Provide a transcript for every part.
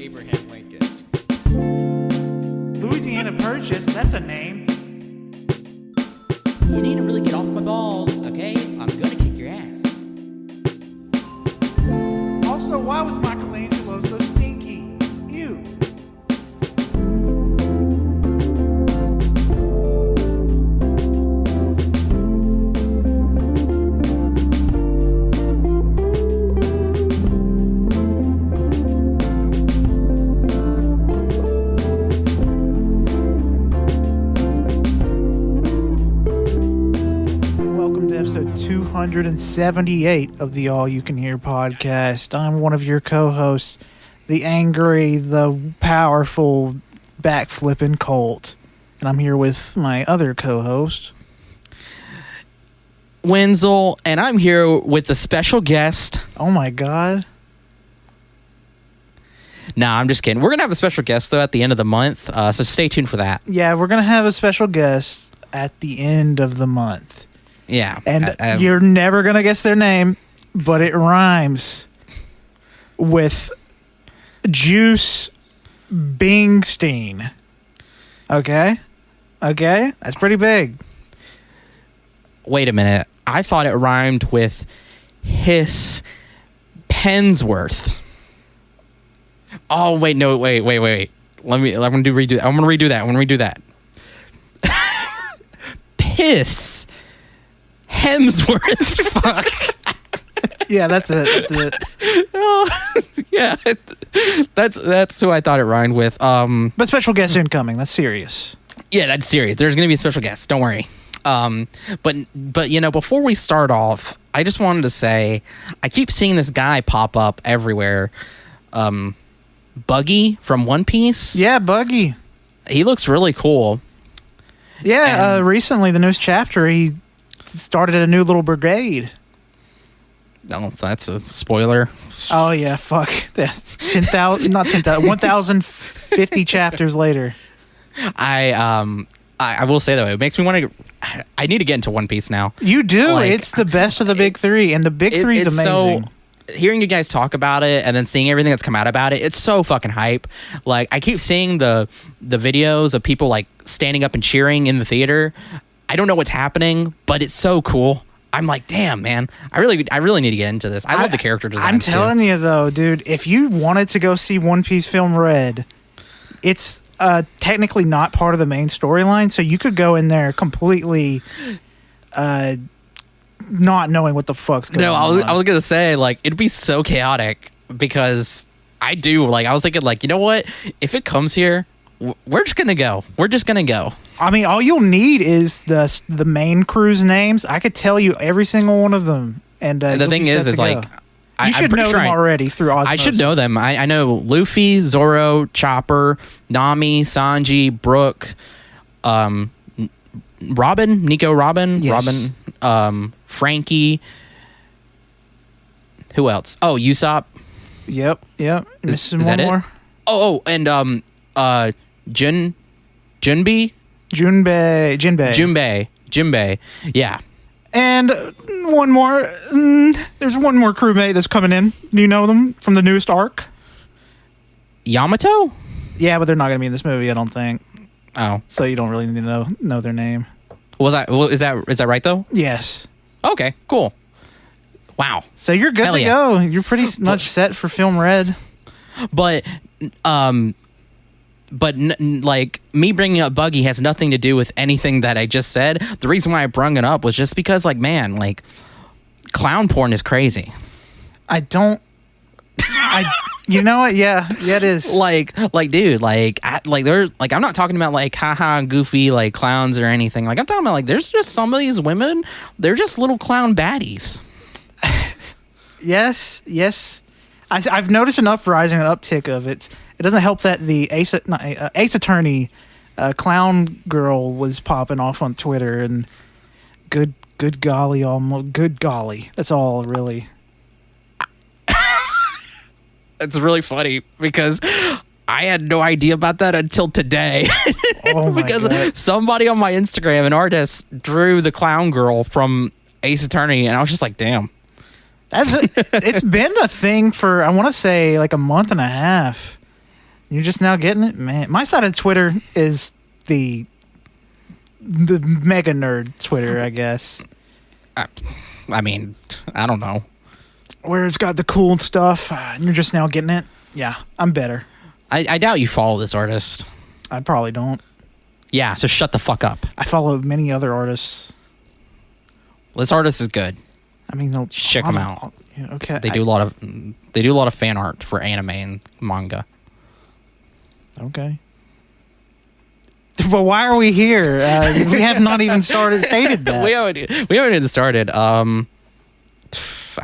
Abraham Lincoln. Louisiana Purchase, that's a name. You need to really get off my balls, okay? I'm gonna kick your ass. Also, why was Michelangelo so stinky? Ew. Episode 278 of the All You Can Hear podcast. I'm one of your co-hosts, the angry, the powerful, backflipping Colt. And I'm here with my other co-host, Wenzel, and I'm here with a special guest. Oh my god. Nah, I'm just kidding. We're going to have a special guest, though, at the end of the month, so stay tuned for that. Yeah, we're going to have a special guest at the end of the month. Yeah. And you're never going to guess their name, but it rhymes with Juice Bingstein. Okay? Okay? That's pretty big. Wait a minute. I thought it rhymed with Hiss Pensworth. Oh, wait, no, wait. I'm going to redo that. Piss Hemsworth. Fuck. Yeah, that's it. Oh, yeah, that's who I thought it rhymed with. But special guest incoming. That's serious. Yeah, that's serious. There's gonna be a special guest. Don't worry. But you know, before we start off, I just wanted to say I keep seeing this guy pop up everywhere. Buggy from One Piece. Yeah, Buggy. He looks really cool. Yeah, recently the newest chapter he started a new little brigade. Oh, that's a spoiler. Oh yeah, fuck. That's 10,000, not 10,000, 1,050 chapters later. I will say though, it makes me want to. I need to get into One Piece now. You do. Like, it's the best of the big three, and the big three is amazing. So, hearing you guys talk about it and then seeing everything that's come out about it, it's so fucking hype. Like, I keep seeing the videos of people like standing up and cheering in the theater. I don't know what's happening, but it's so cool. I'm like, damn, man. I really need to get into this. I love the character designs. I'm telling you though, dude, if you wanted to go see One Piece Film Red, it's technically not part of the main storyline, so you could go in there completely not knowing what the fuck's going on. No, I was gonna say, like, it'd be so chaotic because I was thinking, like, you know what? If it comes here, we're just gonna go. I mean, all you'll need is the main crew's names. I could tell you every single one of them. And the thing is like, you should know them already through osmosis. I should know them. I know Luffy, Zoro, Chopper, Nami, Sanji, Brook, Robin, Nico Robin, yes. Robin, Frankie. Who else? Oh, Usopp. Yep. Is that it? More. Oh, and Jinbei. Yeah. And one more. There's one more crewmate that's coming in. Do you know them from the newest arc? Yamato? Yeah, but they're not going to be in this movie, I don't think. Oh. So you don't really need to know their name. Is that right though? Yes. Okay, cool. Wow. So you're good to go. You're pretty much set for Film Red. But like, me bringing up Buggy has nothing to do with anything that I just said. The reason why I brung it up was just because, like, man, like, clown porn is crazy. You know what? Yeah, it is. Like, dude, I'm not talking about like haha goofy like clowns or anything. Like, I'm talking about like there's just some of these women, they're just little clown baddies. Yes. I've noticed an uprising, an uptick of it. It doesn't help that the Ace Attorney clown girl was popping off on Twitter, and good golly, almost good golly. That's all really. It's really funny because I had no idea about that until today. Oh my because God. Somebody on my Instagram, an artist, drew the clown girl from Ace Attorney, and I was just like, damn. It's been a thing for, I want to say, like a month and a half. You're just now getting it, man. My side of Twitter is the mega nerd Twitter, I guess. I mean, I don't know. Where it's got the cool stuff, and you're just now getting it. Yeah, I'm better. I doubt you follow this artist. I probably don't. Yeah, so shut the fuck up. I follow many other artists. This artist is good. I mean, they'll check them out. Yeah, okay, They do a lot of fan art for anime and manga. Okay. But why are we here? We have not even stated that. we haven't even started. I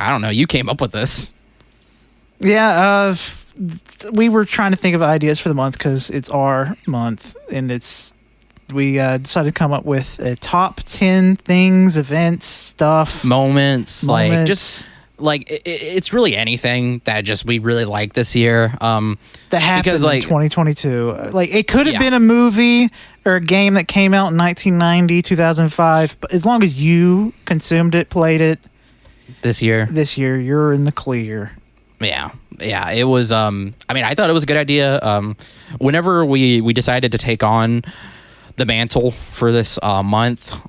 don't know. You came up with this. Yeah, we were trying to think of ideas for the month because it's our month, and we decided to come up with a top 10 things, events, stuff, moments. Like just like it's really anything that just we really like this year. That happened in 2022. Like it could have been a movie or a game that came out in 1990, 2005. But as long as you consumed it, played it this year, you're in the clear. Yeah, it was. I mean, I thought it was a good idea. Whenever we decided to take on the mantle for this month,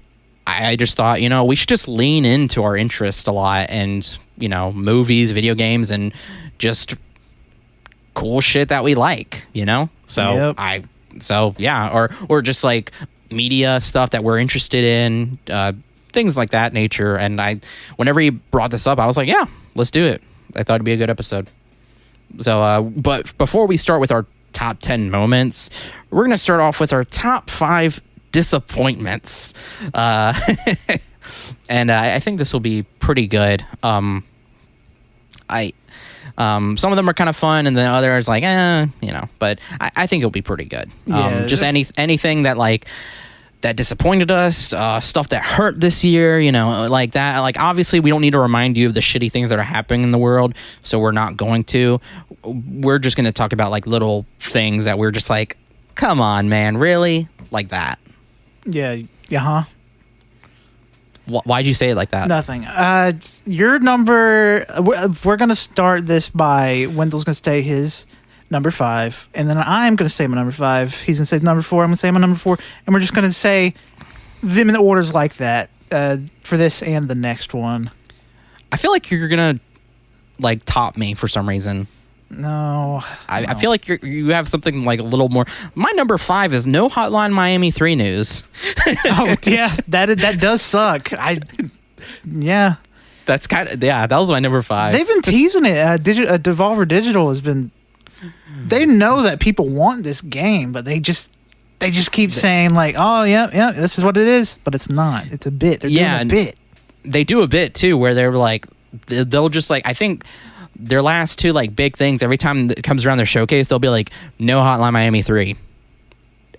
I just thought, we should just lean into our interest a lot, and movies, video games, and just cool shit that we like. So yep. or just like media stuff that we're interested in, things like that nature. And whenever he brought this up, I was like, yeah, let's do it. I thought it'd be a good episode. So, but before we start with our top 10 moments, we're going to start off with our top 5 disappointments. And I think this will be pretty good. Some of them are kind of fun, and then others like, but I think it'll be pretty good. Just anything that that disappointed us, stuff that hurt this year, like that. Like, obviously, we don't need to remind you of the shitty things that are happening in the world, so we're not going to. We're just going to talk about, little things that we're just like, come on, man, really? Like that. Yeah, huh? Why'd you say it like that? Nothing. Your number, we're going to start this by Wendell's going to say his number 5, and then I'm going to say my number 5. He's going to say number 4. I'm going to say my number 4, and we're just going to say them in orders like that for this and the next one. I feel like you're going to top me for some reason. No. I feel like you have something a little more. My number 5 is no Hotline Miami 3 news. Oh yeah, that does suck. Yeah. That's that was my number 5. They've been teasing it. Devolver Digital has been. They know that people want this game, but they just keep saying oh yeah, this is what it is, but it's not. It's a bit. They're doing a bit. They do a bit too, where they're they'll just I think their last 2 big things, every time it comes around their showcase, they'll be no Hotline Miami 3.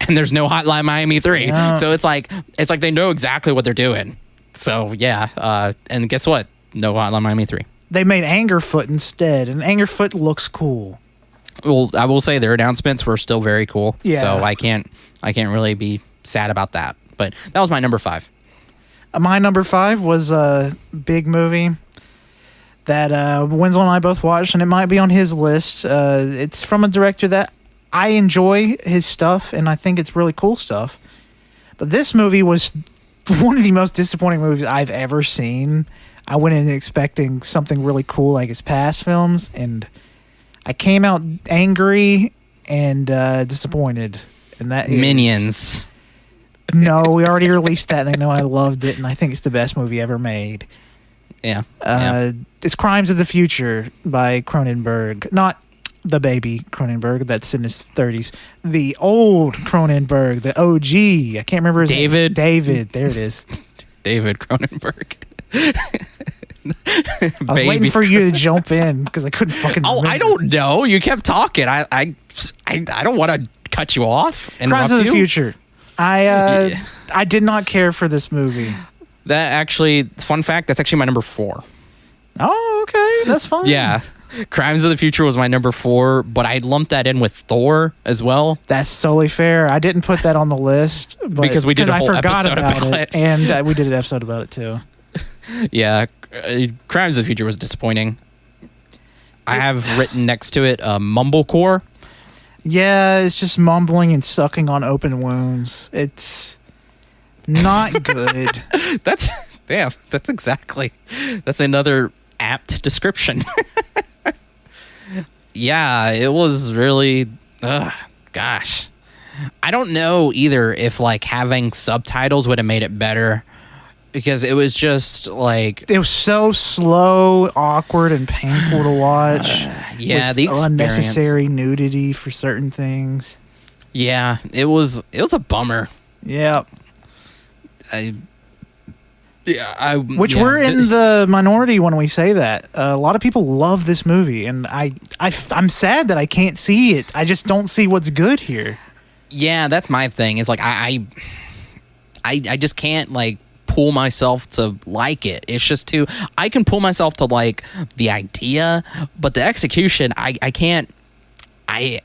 And there's no Hotline Miami 3. Yeah. So it's like they know exactly what they're doing. So yeah, and guess what? No Hotline Miami 3. They made Angerfoot instead, and Angerfoot looks cool. Well, I will say their announcements were still very cool. Yeah. So I can't really be sad about that. But that was my number 5. My number 5 was a big movie that Wenzel and I both watched, and it might be on his list. It's from a director that I enjoy his stuff, and I think it's really cool stuff. But this movie was one of the most disappointing movies I've ever seen. I went in expecting something really cool like his past films, and I came out angry and disappointed. And that Minions. No, we already released that, and they know I loved it, and I think it's the best movie ever made. Yeah. It's Crimes of the Future by Cronenberg. Not the baby Cronenberg that's in his 30s. The old Cronenberg, the OG. I can't remember his name. David. There it is. David Cronenberg. I was waiting for you to jump in because I couldn't fucking remember. I don't know. You kept talking. I don't want to cut you off. Crimes of the Future. I did not care for this movie. That actually, fun fact, that's actually my number 4. Oh, okay. That's fine. Yeah. Crimes of the Future was my number 4, but I lumped that in with Thor as well. That's totally fair. I didn't put that on the list because we did a whole episode about it. And we did an episode about it too. Yeah. Crimes of the Future was disappointing. I have written next to it Mumblecore. Yeah, it's just mumbling and sucking on open wounds. It's not good. That's damn. That's another apt description. Yeah, it was really. Gosh, I don't know either if like having subtitles would have made it better, because it was just like It was so slow, awkward, and painful to watch. yeah, with the experience. unnecessary nudity for certain things. Yeah, it was a bummer. Yeah. Which yeah, we're in the minority when we say that. A lot of people love this movie, and I'm sad that I can't see it. I just don't see what's good here. Yeah, that's my thing. It's like I just can't like pull myself to like it. It's just too. I can pull myself to like the idea, but the execution, I can't. I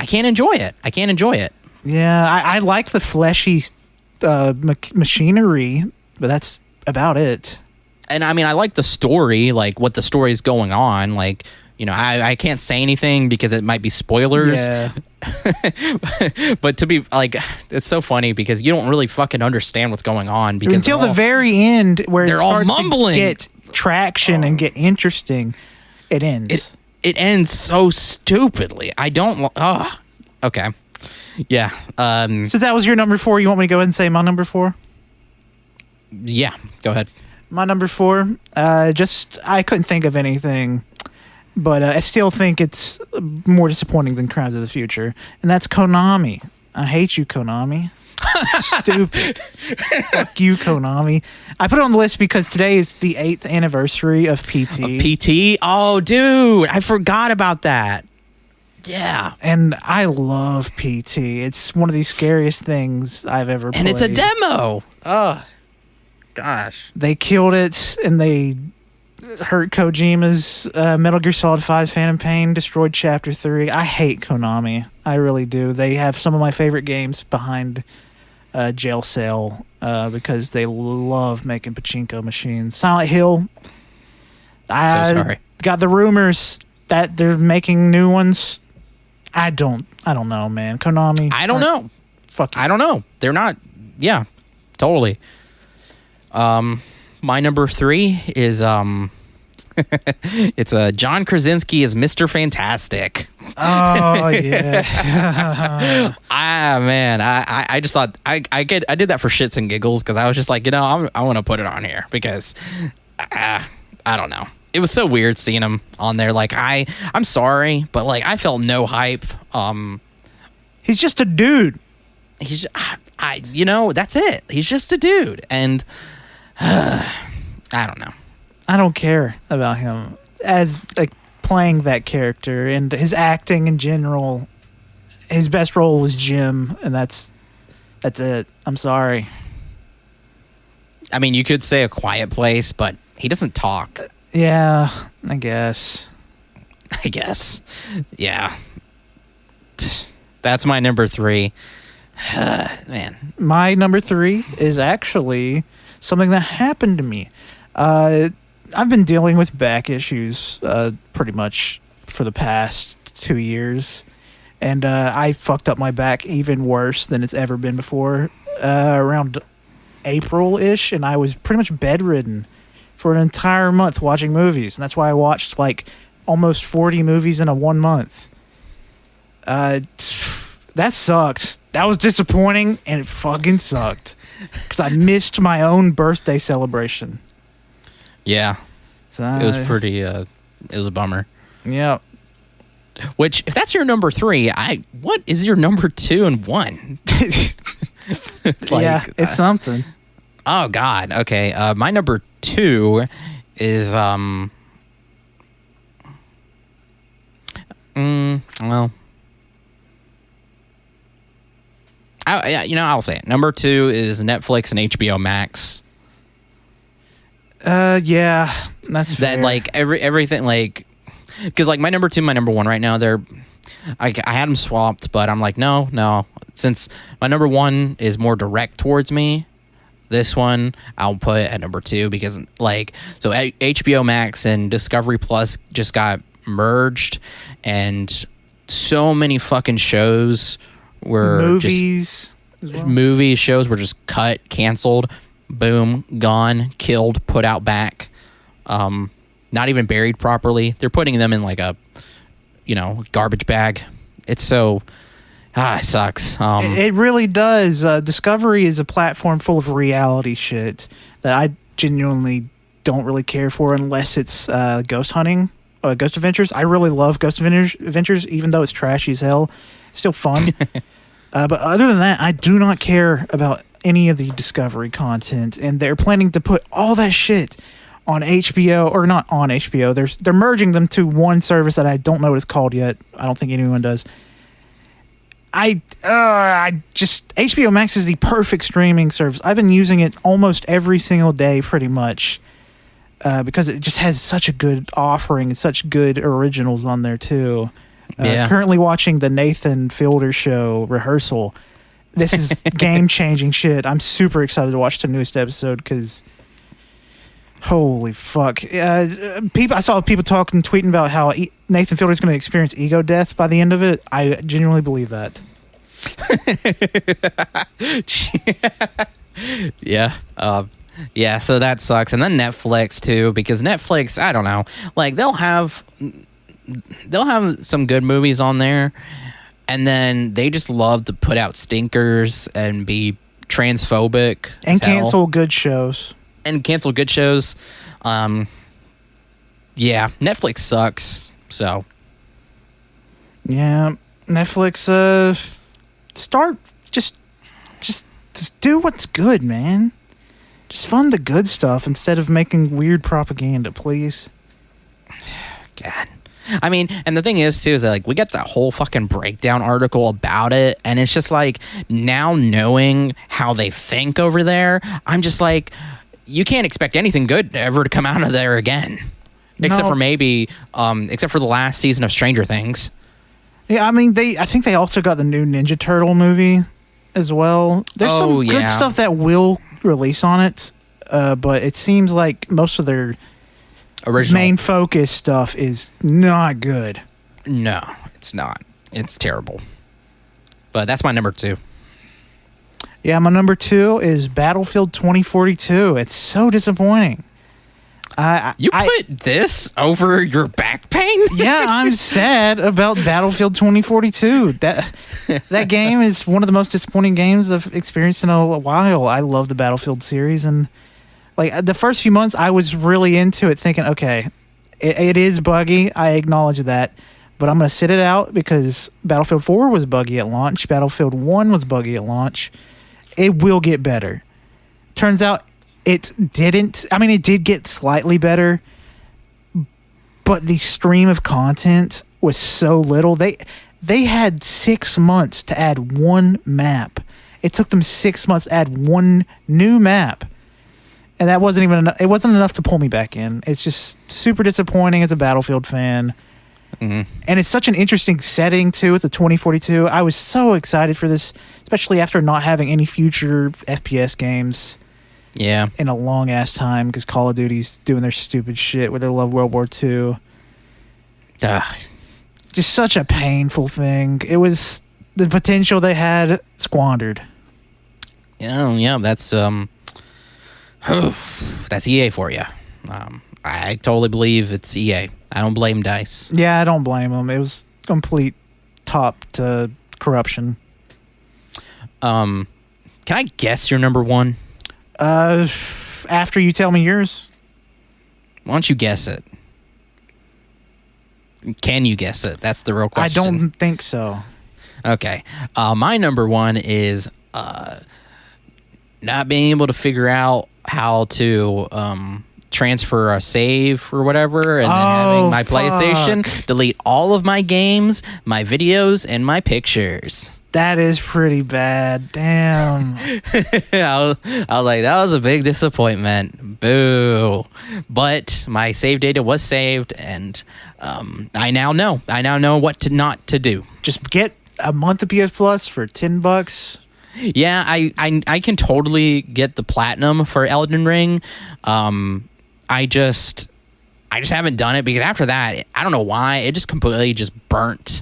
can't enjoy it. I can't enjoy it. Yeah, I like the fleshy machinery, but that's about it. And I mean, I like the story, like what the story is going on. Like, you know, I can't say anything because it might be spoilers. Yeah. But to be like, it's so funny because you don't really fucking understand what's going on because Until the very end, where they're it all starts mumbling. to get traction and get interesting, it ends. It ends so stupidly. I don't. Okay. Yeah. Since that was your number 4, you want me to go ahead and say my number 4? Yeah. Go ahead. My number 4, I couldn't think of anything, but I still think it's more disappointing than Crimes of the Future, and that's Konami. I hate you, Konami. Stupid. Fuck you, Konami. I put it on the list because today is the 8th anniversary of PT. PT? Oh, dude. I forgot about that. Yeah. And I love PT. It's one of the scariest things I've ever played. And it's a demo. Oh, gosh. They killed it, and they hurt Kojima's Metal Gear Solid 5 Phantom Pain, destroyed Chapter 3. I hate Konami. I really do. They have some of my favorite games behind Jail Cell because they love making pachinko machines. Silent Hill. So sorry. Got the rumors that they're making new ones. I don't know, man. Konami. I don't know. Fuck you. I don't know. They're not. Yeah, totally. My number 3 is it's John Krasinski as Mr. Fantastic. Oh yeah. Man, I just thought I did that for shits and giggles because I was just like, you know, I want to put it on here because I don't know. It was so weird seeing him on there. Like I'm sorry, but like I felt no hype. He's just a dude. He's you know, that's it. He's just a dude, and I don't know. I don't care about him as like playing that character and his acting in general. His best role was Jim, and that's it. I'm sorry. I mean, you could say A Quiet Place, but he doesn't talk. Yeah, I guess. Yeah. That's my number 3. Man. My number 3 is actually something that happened to me. I've been dealing with back issues pretty much for the past 2 years. And I fucked up my back even worse than it's ever been before. Around April-ish, and I was pretty much bedridden for an entire month watching movies. And that's why I watched like almost 40 movies in a 1 month. That sucks. That was disappointing, and it fucking sucked. Because I missed my own birthday celebration. Yeah. So, It was pretty, it was a bummer. Yeah. Which, if that's your number 3, what is your number 2 and 1? Yeah, it's something. Oh, God. Okay. My number 2 is, well, I'll say it. Number 2 is Netflix and HBO Max. Yeah, that's fair. That like everything like, because like my number 2, my number 1 right now, I had them swapped, but I'm like no, since my number 1 is more direct towards me, this one I'll put at number 2 because like so HBO Max and Discovery Plus just got merged, and so many fucking shows were movies, shows were just cut, canceled, boom, gone, killed, put out back, not even buried properly. They're putting them in like a, garbage bag. It's so, it sucks. It really does. Discovery is a platform full of reality shit that I genuinely don't really care for unless it's ghost hunting, Ghost Adventures. I really love Ghost Adventures, even though it's trashy as hell. It's still fun. But other than that, I do not care about any of the Discovery content, and they're planning to put all that shit on HBO, or not on HBO. They're merging them to one service that I don't know what it's called yet. I don't think anyone does. I just HBO Max is the perfect streaming service. I've been using it almost every single day, pretty much, because it just has such a good offering and such good originals on there too. Currently watching the Nathan Fielder Show rehearsal. This is game-changing shit. I'm super excited to watch the newest episode because, holy fuck. I saw people tweeting about how Nathan Fielder is going to experience ego death by the end of it. I genuinely believe that. Yeah, so that sucks. And then Netflix too, because Netflix, I don't know, like they'll have some good movies on there, and then they just love to put out stinkers and be transphobic and cancel good shows. Netflix sucks. So yeah, Netflix start just do what's good, man. Just fund the good stuff instead of making weird propaganda, please. God. I mean, and the thing is too is that, like, we get that whole fucking breakdown article about it, and it's just like, now knowing how they think over there, I'm just like, you can't expect anything good ever to come out of there again, except for maybe except for the last season of Stranger Things. Yeah, I mean, I think they also got the new Ninja Turtle movie as well. There's some good stuff that will release on it, but it seems like most of their original main focus stuff is not good. No, it's not. It's terrible. But that's my number 2. Yeah, my number 2 is Battlefield 2042. It's so disappointing. You put this over your back pain? Yeah, I'm sad about Battlefield 2042. That game is one of the most disappointing games I've experienced in a while. I love the Battlefield series, and like the first few months, I was really into it, thinking, okay, it is buggy. I acknowledge that, but I'm going to sit it out because Battlefield 4 was buggy at launch. Battlefield 1 was buggy at launch. It will get better. Turns out it didn't. I mean, it did get slightly better, but the stream of content was so little. They had 6 months to add one map. It took them 6 months to add one new map. And that wasn't even enough. It wasn't enough to pull me back in. It's just super disappointing as a Battlefield fan. Mm-hmm. And it's such an interesting setting, too. It's a 2042. I was so excited for this, especially after not having any future FPS games in a long-ass time, because Call of Duty's doing their stupid shit where they love World War II. Just such a painful thing. It was the potential they had squandered. Yeah, that's that's EA for you. I totally believe it's EA. I don't blame DICE. Yeah, I don't blame them. It was complete top to corruption. Can I guess your number 1? After you tell me yours. Why don't you guess it? Can you guess it? That's the real question. I don't think so. Okay. My number 1 is not being able to figure out how to transfer a save or whatever, and then having my PlayStation delete all of my games, my videos, and my pictures. That is pretty bad. Damn. I was like, that was a big disappointment. Boo. But my save data was saved, and I now know what not to do. Just get a month of PS Plus for $10. Yeah, I can totally get the platinum for Elden Ring. I just haven't done it because after that, I don't know why, it just completely just burnt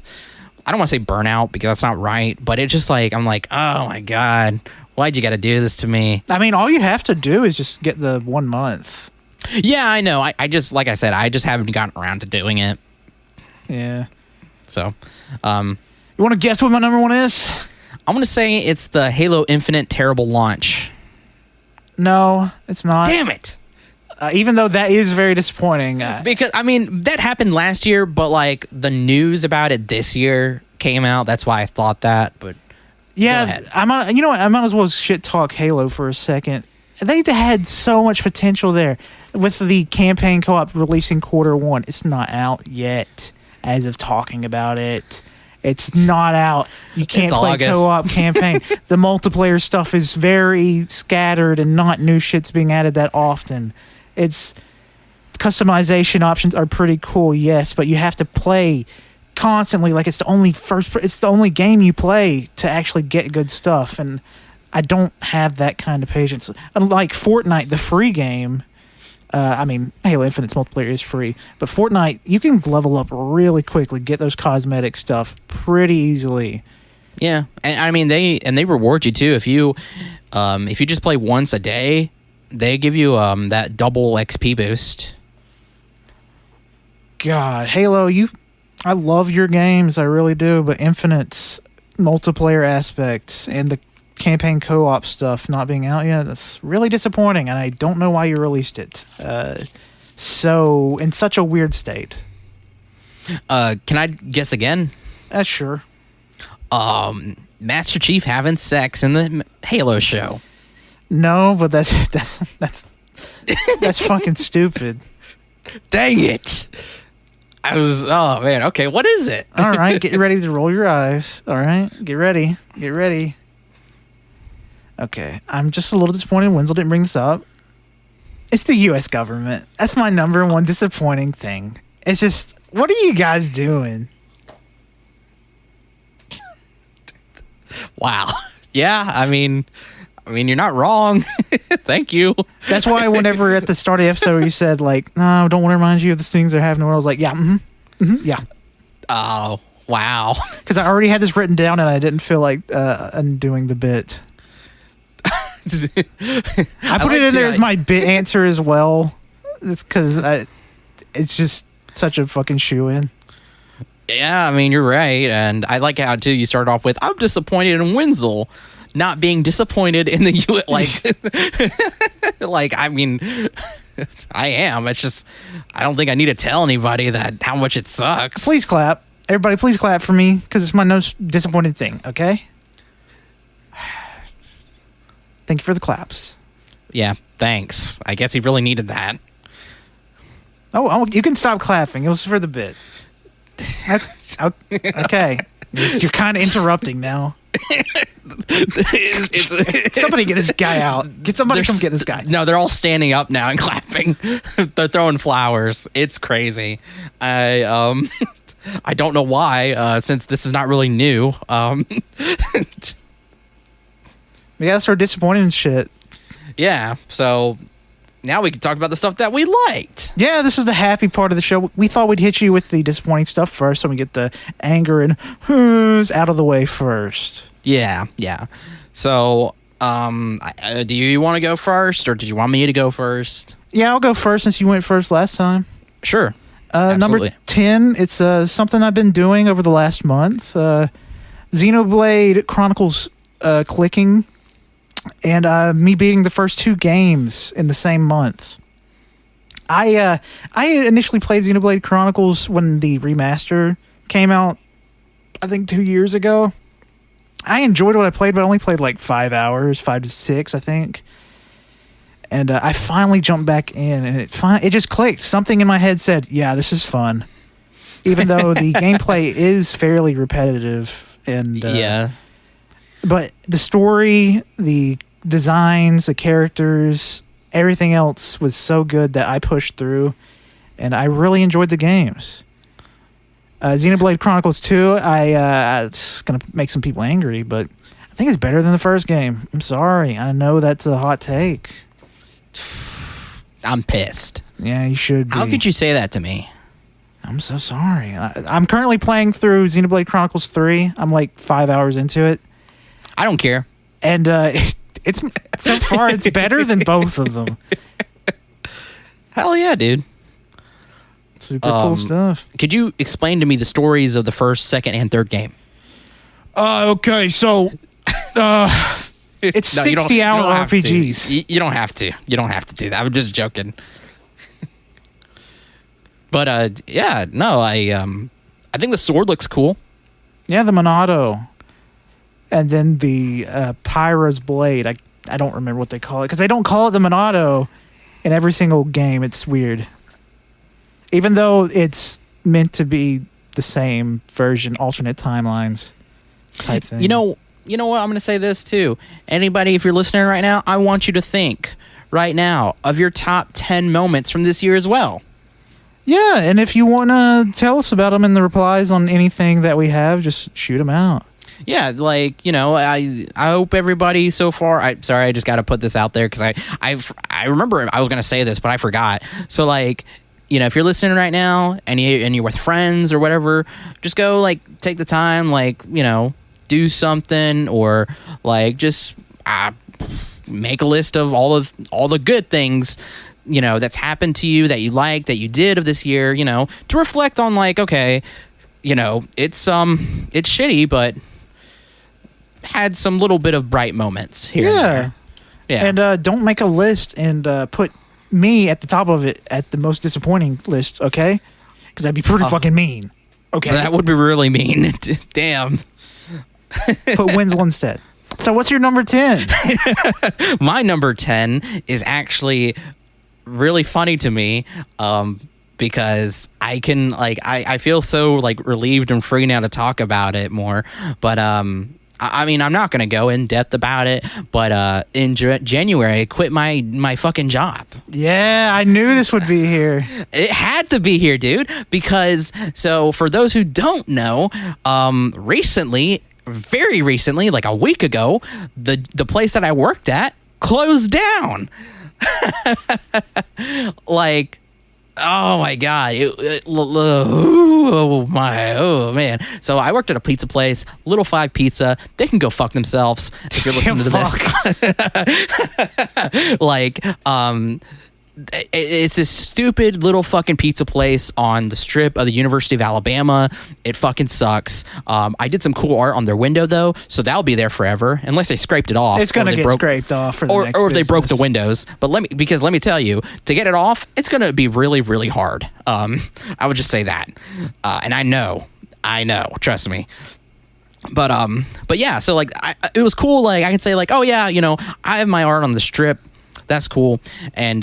I don't want to say burnout because that's not right, but it's just like I'm like, oh my god, why'd you got to do this to me? I mean, all you have to do is just get the 1 month. Yeah, I know. I just, like I said, I just haven't gotten around to doing it. Yeah. So, you want to guess what my number 1 is? I'm gonna say it's the Halo Infinite terrible launch. No, it's not. Damn it! Even though that is very disappointing. Because I mean that happened last year, but like the news about it this year came out. That's why I thought that. But yeah, you know what? I might as well shit talk Halo for a second. They had so much potential there with the campaign co-op releasing Q1. It's not out yet. As of talking about it, it's not out. You can't play August. co-op campaign. The multiplayer stuff is very scattered and not new shit's being added that often. It's customization options are pretty cool, yes, but you have to play constantly like it's the only game you play to actually get good stuff, and I don't have that kind of patience. Unlike Fortnite, the free game, I mean, Halo Infinite's multiplayer is free, but Fortnite, you can level up really quickly, get those cosmetic stuff pretty easily. yeah, and I mean they reward you too if you just play once a day. They give you that double XP boost. God, Halo, I love your games, I really do, but Infinite's multiplayer aspects and the campaign co-op stuff not being out yet, that's really disappointing, and I don't know why you released it so in such a weird state. Can I guess again? Sure. Master Chief having sex in the Halo show. No, but that's fucking stupid. Dang it. Oh man, okay, what is it? All right, get ready to roll your eyes. All right, get ready. Okay, I'm just a little disappointed Wenzel didn't bring this up. It's the U.S. government. That's my number 1 disappointing thing. It's just, what are you guys doing? Wow. Yeah, I mean you're not wrong. Thank you. That's why whenever at the start of the episode you said like, no, don't want to remind you of the things that are happening, I was like, yeah, yeah. Oh, wow. Because I already had this written down and I didn't feel like undoing the bit. I put it in there as my bit answer as well. It's because it's just such a fucking shoe-in. Yeah, I mean, you're right. And I like how, too, you start off with, I'm disappointed in Wenzel not being disappointed in the U.S. Like, I mean, I am. It's just, I don't think I need to tell anybody that how much it sucks. Please clap. Everybody, please clap for me because it's my most disappointed thing, okay? Thank you for the claps. Yeah, thanks. I guess he really needed that. Oh, you can stop clapping. It was for the bit. Okay. You're kind of interrupting now. Somebody get this guy out. Somebody come get this guy. No, they're all standing up now and clapping. They're throwing flowers. It's crazy. I don't know why, since this is not really new. We gotta start disappointing and shit. Yeah, so now we can talk about the stuff that we liked. Yeah, this is the happy part of the show. We thought we'd hit you with the disappointing stuff first, so we get the anger and who's out of the way first. Yeah. So, do you want to go first, or did you want me to go first? Yeah, I'll go first since you went first last time. Sure. Number 10, it's something I've been doing over the last month. Xenoblade Chronicles clicking, and me beating the first 2 games in the same month. I initially played Xenoblade Chronicles when the remaster came out, I think 2 years ago. I enjoyed what I played, but I only played like 5 hours, 5 to 6, I think. And I finally jumped back in, and it just clicked. Something in my head said, yeah, this is fun. Even though the gameplay is fairly repetitive. And yeah. But the story, the designs, the characters, everything else was so good that I pushed through, and I really enjoyed the games. Xenoblade Chronicles 2, it's going to make some people angry, but I think it's better than the first game. I'm sorry. I know that's a hot take. I'm pissed. Yeah, you should be. How could you say that to me? I'm so sorry. I'm currently playing through Xenoblade Chronicles 3. I'm like 5 hours into it. I don't care. And it's so far it's better than both of them. Hell yeah, dude. Super cool stuff. Could you explain to me the stories of the first, second, and third game? Okay, so it's 60-hour RPGs. You don't have to. You don't have to do that. I'm just joking. But yeah, no, I think the sword looks cool. Yeah, the Monado. And then the Pyra's blade. I don't remember what they call it because they don't call it the Monado in every single game. It's weird. Even though it's meant to be the same version, alternate timelines type thing. You know what? I'm going to say this too. Anybody, if you're listening right now, I want you to think right now of your top 10 moments from this year as well. Yeah, and if you want to tell us about them in the replies on anything that we have, just shoot them out. Yeah, like, I hope everybody so far. I just got to put this out there because I remember I was going to say this, but I forgot. So, like, if you're listening right now and you're with friends or whatever, just go, like, take the time, like, do something or, like, just make a list of all the good things, that's happened to you that you like, that you did of this year, to reflect on, like, okay, it's shitty, but had some little bit of bright moments here. Yeah. And don't make a list and put me at the top of it at the most disappointing list, okay? Because that'd be pretty fucking mean. Okay. That would be really mean. Damn. Put Wenzel instead. So what's your number 10? My number 10 is actually really funny to me because I can, like, I feel so, like, relieved and free now to talk about it more. But I mean, I'm not going to go in depth about it, but in January, I quit my fucking job. Yeah, I knew this would be here. It had to be here, dude, because, so for those who don't know, very recently, like a week ago, the place that I worked at closed down. Like, oh my god! Oh man! So I worked at a pizza place, Little Five Pizza. They can go fuck themselves if you're listening to this. Like, it's this stupid little fucking pizza place on the strip of the University of Alabama. It fucking sucks. I did some cool art on their window though, so that'll be there forever unless they scraped it off. It's gonna get scraped off for the next or if they business. broke the windows. But let me tell you, to get it off, it's gonna be really, really hard. I would just say that, and I know, trust me. But yeah, so like it was cool. Like I could say like, oh yeah, I have my art on the strip. That's cool. And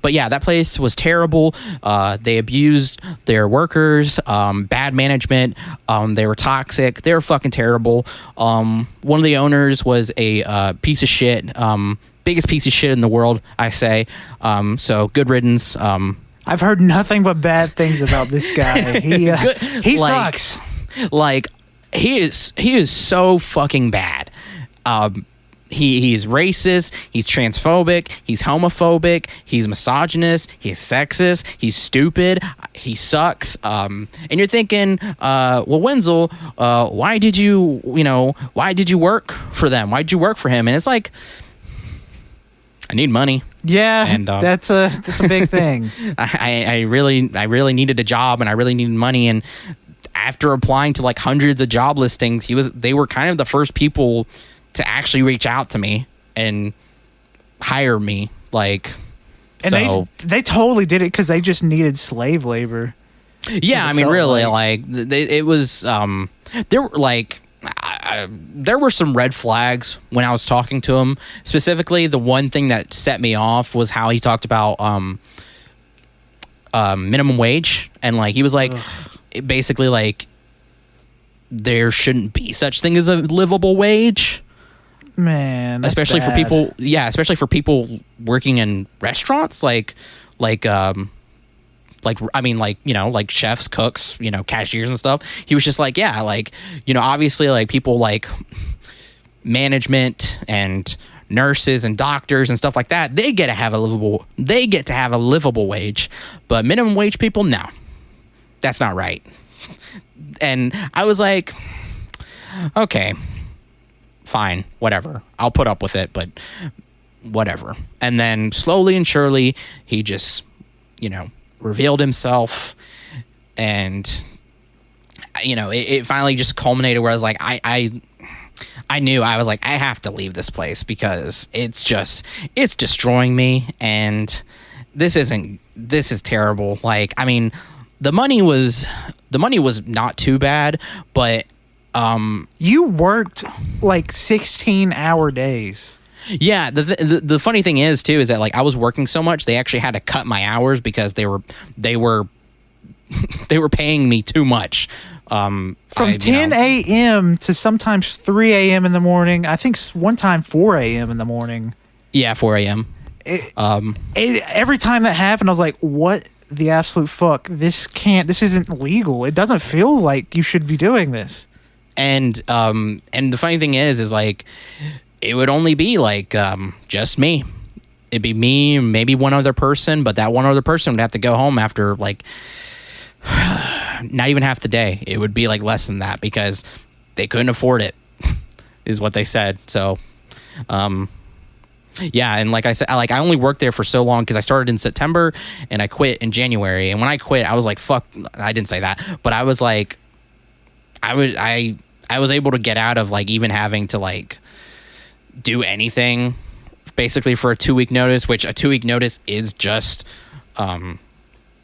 but yeah, that place was terrible. They abused their workers, bad management. They were toxic. They were fucking terrible. One of the owners was a piece of shit. Biggest piece of shit in the world, I say. So good riddance. I've heard nothing but bad things about this guy. He sucks. Like he is so fucking bad. He's racist, he's transphobic, he's homophobic, he's misogynist, he's sexist, he's stupid, he sucks. And you're thinking, well, Wenzel, why did you work for them? Why did you work for him? And it's like, I need money. Yeah, and that's a big thing. I really needed a job and I really needed money. And after applying to like hundreds of job listings, they were kind of the first people to actually reach out to me and hire me. Like, and so, they totally did it because they just needed slave labor. Yeah, I mean, really, like it was. There were like there were some red flags when I was talking to him. Specifically, the one thing that set me off was how he talked about minimum wage, and like he was like, basically like there shouldn't be such thing as a livable wage. Man, that's especially bad. for people, especially for people working in restaurants, like I mean, like, like chefs, cooks, cashiers and stuff. He was just like, yeah, like, obviously, like people like management and nurses and doctors and stuff like that, they get to have a livable wage, but minimum wage people, no. that's not right. And I was like, okay, fine, whatever. I'll put up with it, but whatever. And then slowly and surely, he just, revealed himself. And, it finally just culminated where I was like, I knew, I was like, I have to leave this place because it's destroying me. And this is terrible. Like, I mean, the money was not too bad, but you worked like 16-hour days. Yeah, the funny thing is too is that like I was working so much they actually had to cut my hours because they were paying me too much. From 10 a.m. to sometimes 3 a.m. in the morning. I think one time 4 a.m. in the morning. Yeah, 4 a.m. Every time that happened, I was like, what the absolute fuck? This isn't legal. It doesn't feel like you should be doing this. And the funny thing is like, it would only be like just me. It'd be me, maybe one other person, but that one other person would have to go home after like not even half the day. It would be like less than that because they couldn't afford it, is what they said. So, yeah, and like I said, I only worked there for so long because I started in September and I quit in January. And when I quit, I was like, fuck. I didn't say that, but I was like, I was able to get out of like even having to like do anything basically for a 2-week notice, which a 2-week notice is just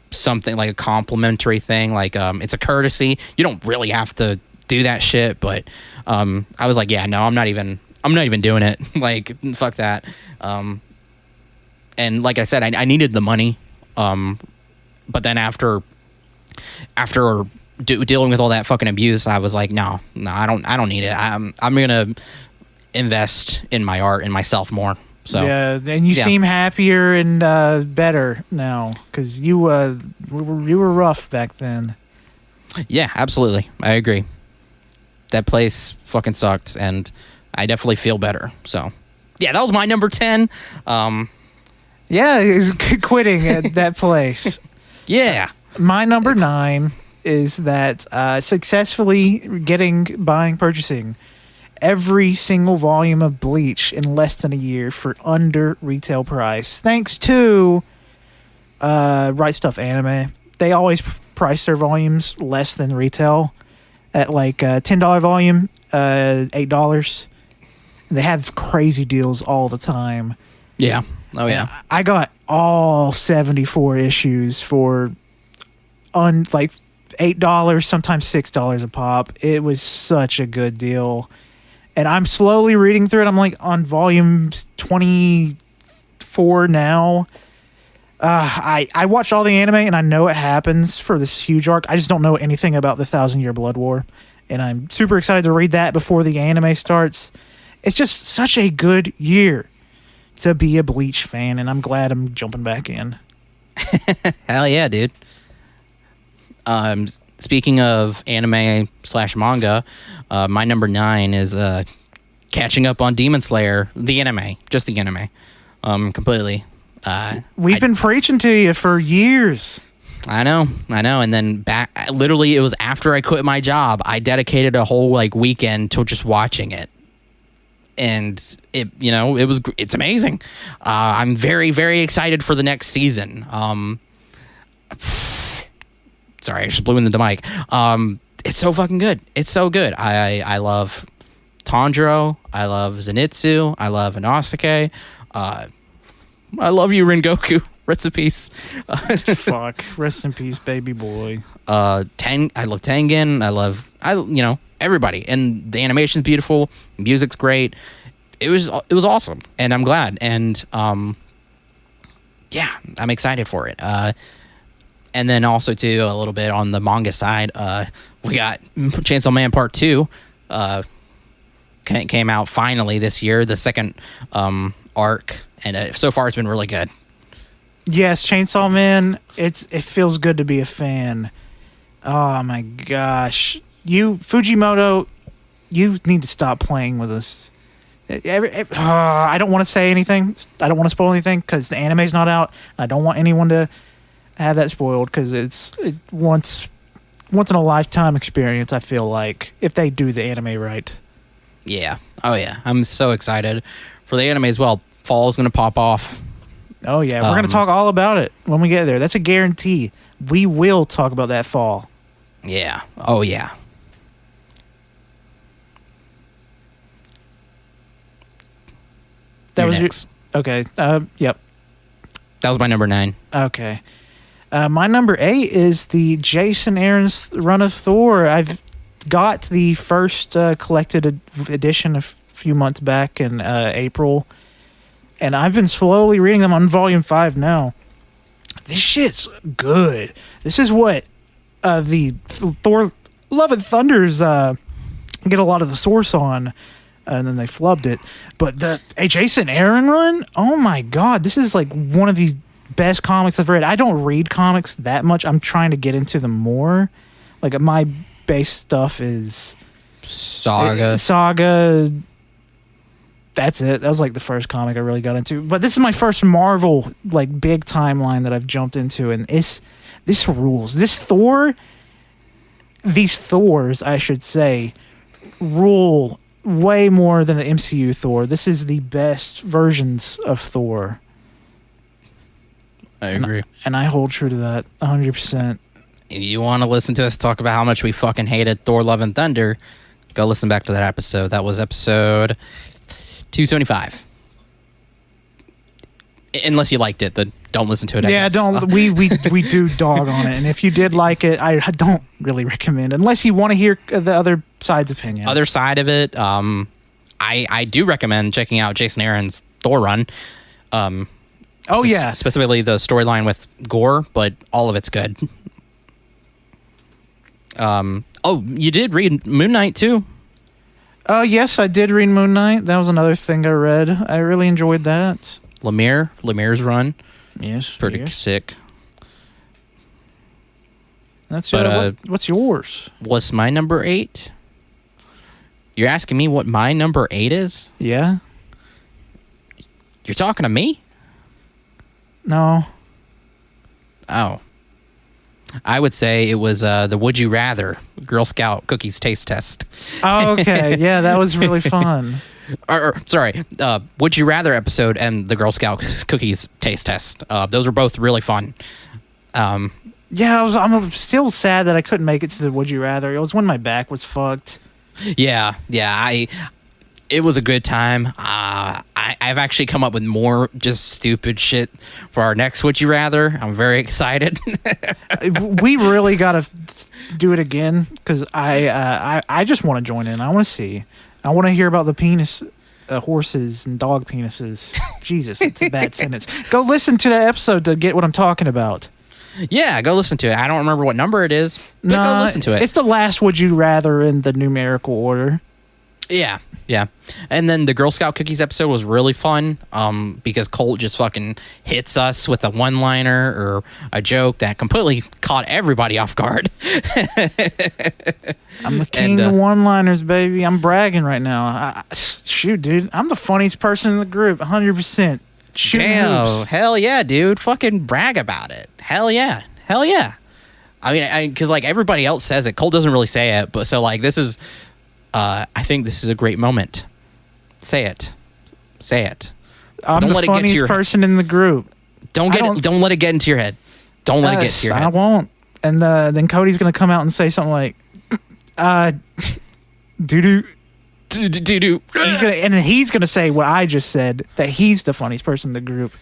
something like a complimentary thing, like it's a courtesy. You don't really have to do that shit, but I was like, yeah, no, I'm not even doing it. Like, fuck that. And like I said, I needed the money, but then after dealing with all that fucking abuse, I was like, no, I don't need it. I'm gonna invest in my art and myself more. So yeah, and you seem happier and better now because you were rough back then. Yeah, absolutely, I agree. That place fucking sucked, and I definitely feel better. So yeah, that was my number 10. Yeah, he's quitting at that place. Yeah, my number 9 is that successfully purchasing every single volume of Bleach in less than a year for under retail price, thanks to Right Stuff Anime. They always price their volumes less than retail at like $10 volume, $8. They have crazy deals all the time. Yeah. Oh yeah. I got all 74 issues for like $8, sometimes $6 a pop. It was such a good deal. And I'm slowly reading through it. I'm like on volume 24 now. I watched all the anime and I know it happens for this huge arc. I just don't know anything about the 1,000-Year Blood War. And I'm super excited to read that before the anime starts. It's just such a good year to be a Bleach fan, and I'm glad I'm jumping back in. Hell yeah, dude. Speaking of anime/manga, my number 9 is catching up on Demon Slayer, the anime, just the anime, completely. We've been preaching to you for years. I know. And then literally, it was after I quit my job, I dedicated a whole like weekend to just watching it. And it's amazing. I'm very, very excited for the next season. Sorry, I just blew into the mic. It's so fucking good. It's so good. I love Tanjiro. I love Zenitsu. I love Inosuke. I love you, Rengoku. Rest in peace. Fuck. Rest in peace, baby boy. I love Tengen. I love everybody. And the animation's beautiful. Music's great. It was awesome. And I'm glad. And yeah, I'm excited for it. And then also too, a little bit on the manga side, we got Chainsaw Man Part 2 came out finally this year, the second arc, and so far it's been really good. Yes, Chainsaw Man, it feels good to be a fan. Oh my gosh. Fujimoto, you need to stop playing with us. I don't want to say anything. I don't want to spoil anything because the anime's not out. I don't want anyone to have that spoiled because once once in a lifetime experience. I feel like if they do the anime right. Yeah. Oh yeah. I'm so excited for the anime as well. Fall's gonna pop off. Oh yeah, we're gonna talk all about it when we get there. That's a guarantee. We will talk about that fall. Yeah. Oh yeah. That You're was next. Okay. Yep. That was my number 9. Okay. My number 8 is the Jason Aaron's run of Thor. I've got the first collected edition a few months back in April, and I've been slowly reading them on volume 5 now. This shit's good. This is what the Thor Love and Thunders get a lot of the source on, and then they flubbed it. But the Jason Aaron run, oh my god, this is like one of the best comics I've read. I don't read comics that much. I'm trying to get into them more. Like my base stuff is Saga. That's it. That was like the first comic I really got into. But this is my first Marvel like big timeline that I've jumped into, and this rules. These Thors, I should say, rule way more than the MCU Thor. This is the best versions of Thor. I agree. And I hold true to that 100%. If you want to listen to us talk about how much we fucking hated Thor Love and Thunder, go listen back to that episode. That was episode 275. Unless you liked it, then don't listen to it. Yeah, don't. We do dog on it, and if you did like it, I don't really recommend, unless you want to hear the other side's opinion. Other side of it, I do recommend checking out Jason Aaron's Thor run. Yeah, specifically the storyline with Gore, but all of it's good. You did read Moon Knight too? Yes, I did read Moon Knight. That was another thing I read. I really enjoyed that. Lemire's run. Yes, pretty sick. That's what's yours? What's my number 8? You're asking me what my number 8 is? Yeah. You're talking to me? No. Oh. I would say it was the Would You Rather Girl Scout Cookies Taste Test. Oh, okay. Yeah, that was really fun. Sorry, Would You Rather episode and the Girl Scout Cookies Taste Test. Those were both really fun. Yeah, I'm still sad that I couldn't make it to the Would You Rather. It was when my back was fucked. Yeah. It was a good time. I've actually come up with more just stupid shit for our next Would You Rather. I'm very excited. We really got to do it again because I just want to join in. I want to see. I want to hear about the penis horses and dog penises. Jesus, it's a bad sentence. Go listen to that episode to get what I'm talking about. Yeah, go listen to it. I don't remember what number it is, but go listen to it. It's the last Would You Rather in the numerical order. Yeah. And then the Girl Scout Cookies episode was really fun because Colt just fucking hits us with a one-liner or a joke that completely caught everybody off guard. I'm the king of one-liners, baby. I'm bragging right now. Shoot, dude. I'm the funniest person in the group, 100%. Damn, hell yeah, dude. Fucking brag about it. Hell yeah. I mean, because like everybody else says it. Colt doesn't really say it, but so like this is... I think this is a great moment. Say it. I'm the funniest person in the group. Don't let it get into your head. Don't let it get to your head. I won't. And then Cody's gonna come out and say something like, doo-doo. He's gonna say what I just said, that he's the funniest person in the group,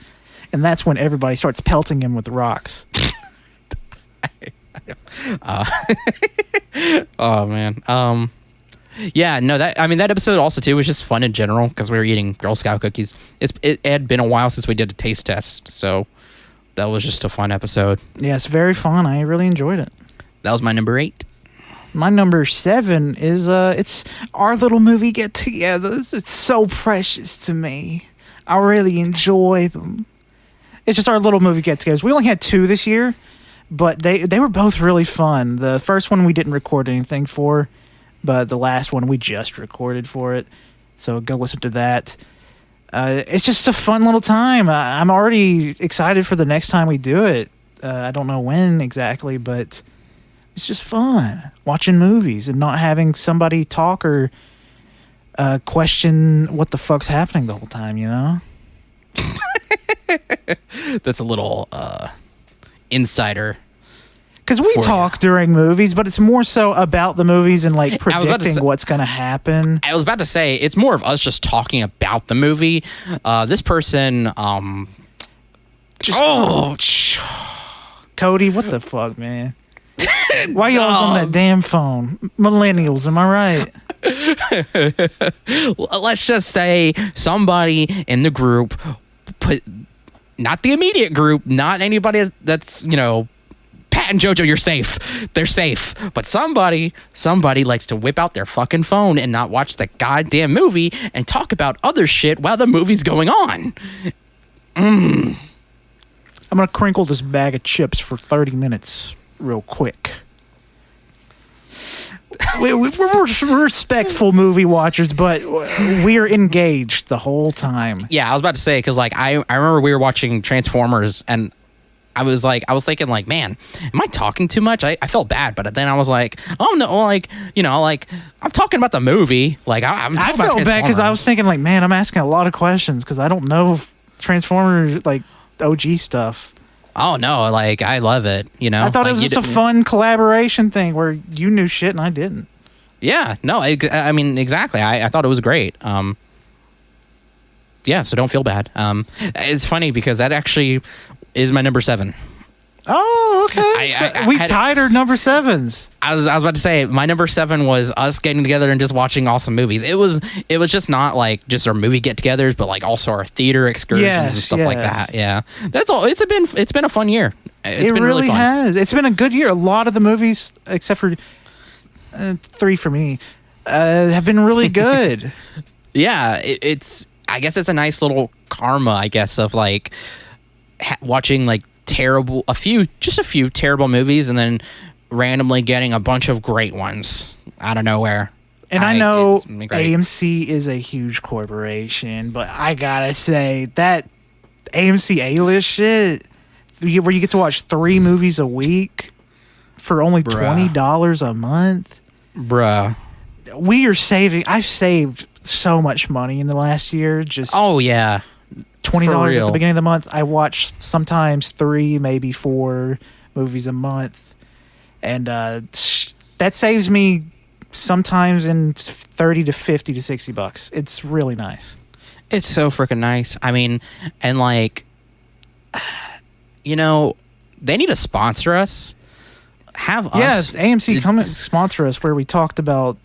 and that's when everybody starts pelting him with rocks. Oh man. Yeah, no, that episode also too was just fun in general because we were eating Girl Scout cookies. It had been a while since we did a taste test, so that was just a fun episode. Yeah, it's very fun. I really enjoyed it. That was my number 8. My number 7 is it's our little movie get togethers. It's so precious to me. I really enjoy them. It's just our little movie get togethers. We only had 2 this year, but they were both really fun. The first one we didn't record anything for, but the last one we just recorded for it. So go listen to that. It's just a fun little time. I'm already excited for the next time we do it. I don't know when exactly, but It's just fun watching movies and not having somebody talk or question what the fuck's happening the whole time, you know? That's a little insider. Because we talk during movies, but it's more so about the movies and like predicting what's going to happen. I was about to say, it's more of us just talking about the movie. This person, Cody, what the fuck, man? Why y'all on that damn phone? Millennials, am I right? Let's just say somebody in the group, not the immediate group, not anybody that's, you know, Pat and JoJo, you're safe. They're safe. But somebody likes to whip out their fucking phone and not watch the goddamn movie and talk about other shit while the movie's going on. I'm going to crinkle this bag of chips for 30 minutes real quick. We're respectful movie watchers, but we're engaged the whole time. Yeah, I was about to say, because like I remember we were watching Transformers and I was thinking like, man, am I talking too much? I felt bad, but then I was like, oh no, like, you know, like I'm talking about the movie. Like I felt bad because I was thinking like, man, I'm asking a lot of questions because I don't know Transformers like OG stuff. Oh no, like I love it. You know, I thought like, it was just a fun collaboration thing where you knew shit and I didn't. Yeah, no, I mean exactly. I thought it was great. Yeah, so don't feel bad. It's funny because that actually is my number 7. Oh, okay. We tied our number 7s. I was about to say my number 7 was us getting together and just watching awesome movies. It was just not like just our movie get-togethers, but like also our theater excursions and stuff like that. Yeah, that's all. It's been a fun year. It's been really fun. Has. It's been a good year. A lot of the movies, except for 3 for me, have been really good. Yeah, it's. I guess it's a nice little karma, I guess, of like watching like a few terrible movies and then randomly getting a bunch of great ones out of nowhere. And I know AMC is a huge corporation, but I gotta say that AMC A-list shit, where you get to watch 3 movies a week for only $20 a month. Bruh. I've saved so much money in the last year. Just oh yeah, $20 at the beginning of the month. I watch sometimes 3, maybe 4 movies a month, and that saves me sometimes in $30 to $50 to $60. It's really nice. It's so freaking nice. I mean, and like, you know, they need to sponsor us. Have us? Yes, AMC come and sponsor us. Where we talked about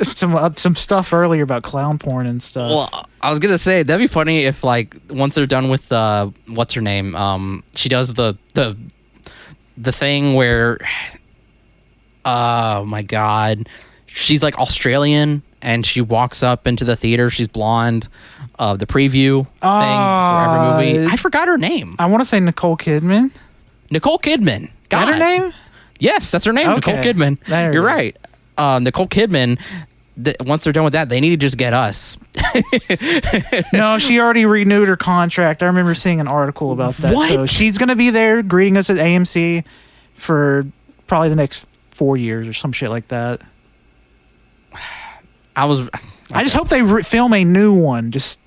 some stuff earlier about clown porn and stuff. Well, I was gonna say that'd be funny if like once they're done with what's her name? She does the thing where, oh my god, she's like Australian and she walks up into the theater. She's blonde. The preview thing for every movie. I forgot her name. I want to say Nicole Kidman. Nicole Kidman. Got her name? Yes, that's her name. Okay. Nicole Kidman. You're right. Nicole Kidman. Once they're done with that, they need to just get us. No, she already renewed her contract. I remember seeing an article about that. What? So she's going to be there greeting us at AMC for probably the next 4 years or some shit like that. I just hope they film a new one. Just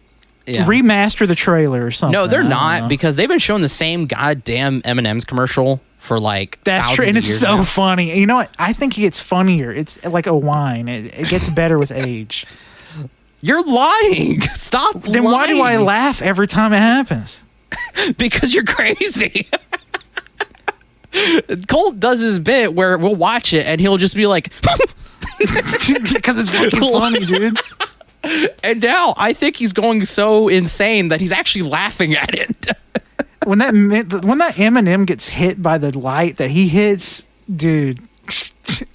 remaster the trailer or something. No, they're not, because they've been showing the same goddamn M&M's commercial for like that's true, and it's so funny. You know what? I think it gets funnier. It's like a wine. It gets better with age. You're lying. Stop. Then lying. Why do I laugh every time it happens? Because you're crazy. Colt does his bit where we'll watch it and he'll just be like, because it's fucking funny, dude. And now I think he's going so insane that he's actually laughing at it. When that M&M gets hit by the light that he hits, dude,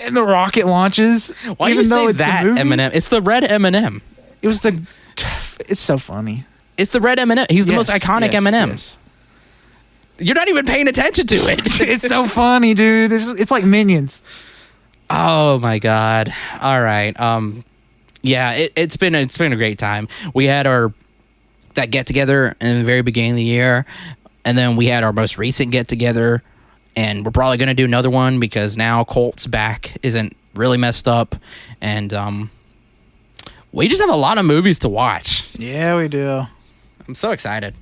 and the rocket launches. Why do you say that M&M? It's the red M&M. It's so funny. It's the red M&M. He's the most iconic M&M. Yes. You're not even paying attention to it. It's so funny, dude. It's like Minions. Oh my god. All right. Yeah, it's been a great time. We had that get together in the very beginning of the year, and then we had our most recent get together and we're probably going to do another one because now Colt's back isn't really messed up, and we just have a lot of movies to watch. Yeah, we do. I'm so excited.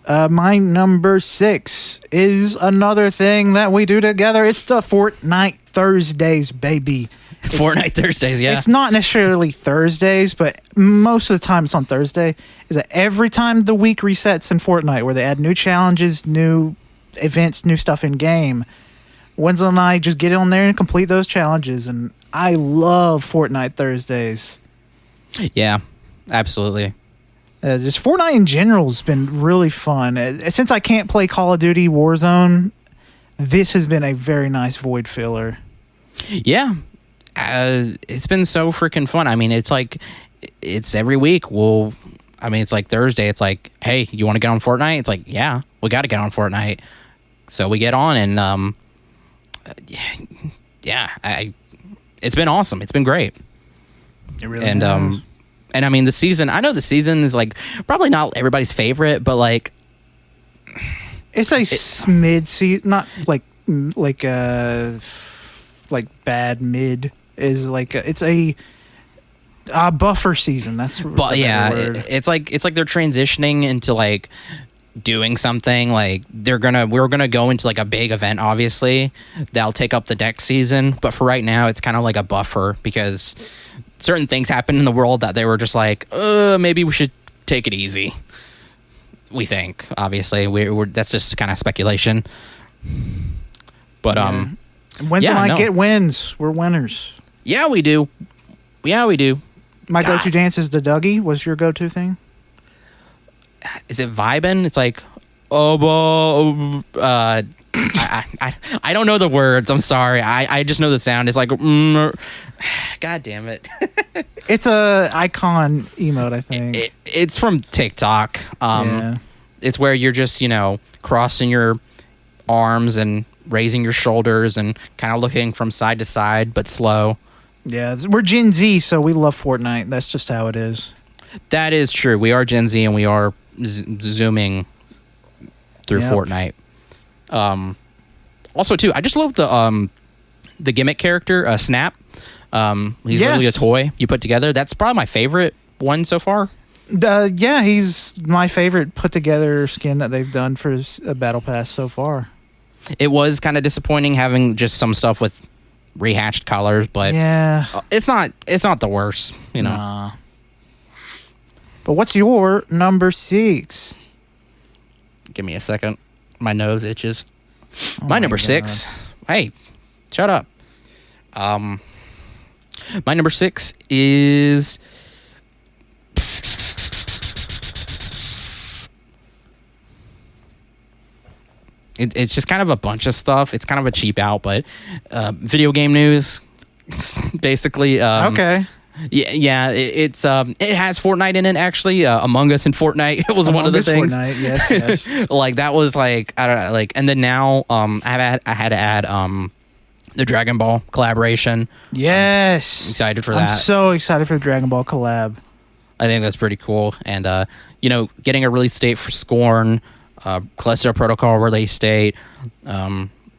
My number 6 is another thing that we do together. It's the Fortnite Thursdays, baby. Fortnite Thursdays, yeah. It's not necessarily Thursdays, but most of the time it's on Thursday. Is that every time the week resets in Fortnite, where they add new challenges, new events, new stuff in game, Wenzel and I just get on there and complete those challenges, and I love Fortnite Thursdays. Yeah, absolutely. Just Fortnite in general has been really fun. Since I can't play Call of Duty Warzone, this has been a very nice void filler. Yeah. It's been so freaking fun. I mean, it's like, it's every week. It's like Thursday. It's like, hey, you want to get on Fortnite? It's like, yeah, we got to get on Fortnite. So we get on, and it's been awesome. It's been great. It really has. And I mean, I know the season is like probably not everybody's favorite, but like, it's a mid season, not like bad mid. Is like it's a buffer season. That's but yeah, it's like they're transitioning into like doing something. Like we're gonna go into like a big event, obviously that'll take up the next season. But for right now, it's kind of like a buffer because certain things happen in the world that they were just like, maybe we should take it easy. We think, obviously, we're that's just kind of speculation. But Wenzel and I get wins. We're winners. Yeah, we do. My go-to dance is the Dougie. What's your go-to thing? Is it vibin'? It's like, I don't know the words. I'm sorry. I just know the sound. It's like, God damn it. It's a icon emote, I think. It's from TikTok. It's where you're just, crossing your arms and raising your shoulders and kind of looking from side to side, but slow. Yeah, we're Gen Z, so we love Fortnite. That's just how it is. That is true. We are Gen Z, and we are zooming through Fortnite. Also, too, I just love the gimmick character, Snap. He's literally a toy you put together. That's probably my favorite one so far. Yeah, he's my favorite put together skin that they've done for a battle pass so far. It was kind of disappointing having just some stuff with rehatched colors, but yeah, it's not the worst, Nah. But what's your number 6? Give me a second. My nose itches. My number 6. Hey, shut up. My number 6 is it's just kind of a bunch of stuff. It's kind of a cheap out, but video game news. Basically, okay. Yeah. It has Fortnite in it. Actually, Among Us and Fortnite. It was one of the things. Fortnite, yes. Like that was like, I don't know, like, and then now I had to add the Dragon Ball collaboration. Yes, I'm excited for that. I'm so excited for the Dragon Ball collab. I think that's pretty cool, and getting a release date for Scorn. Callisto Protocol release date,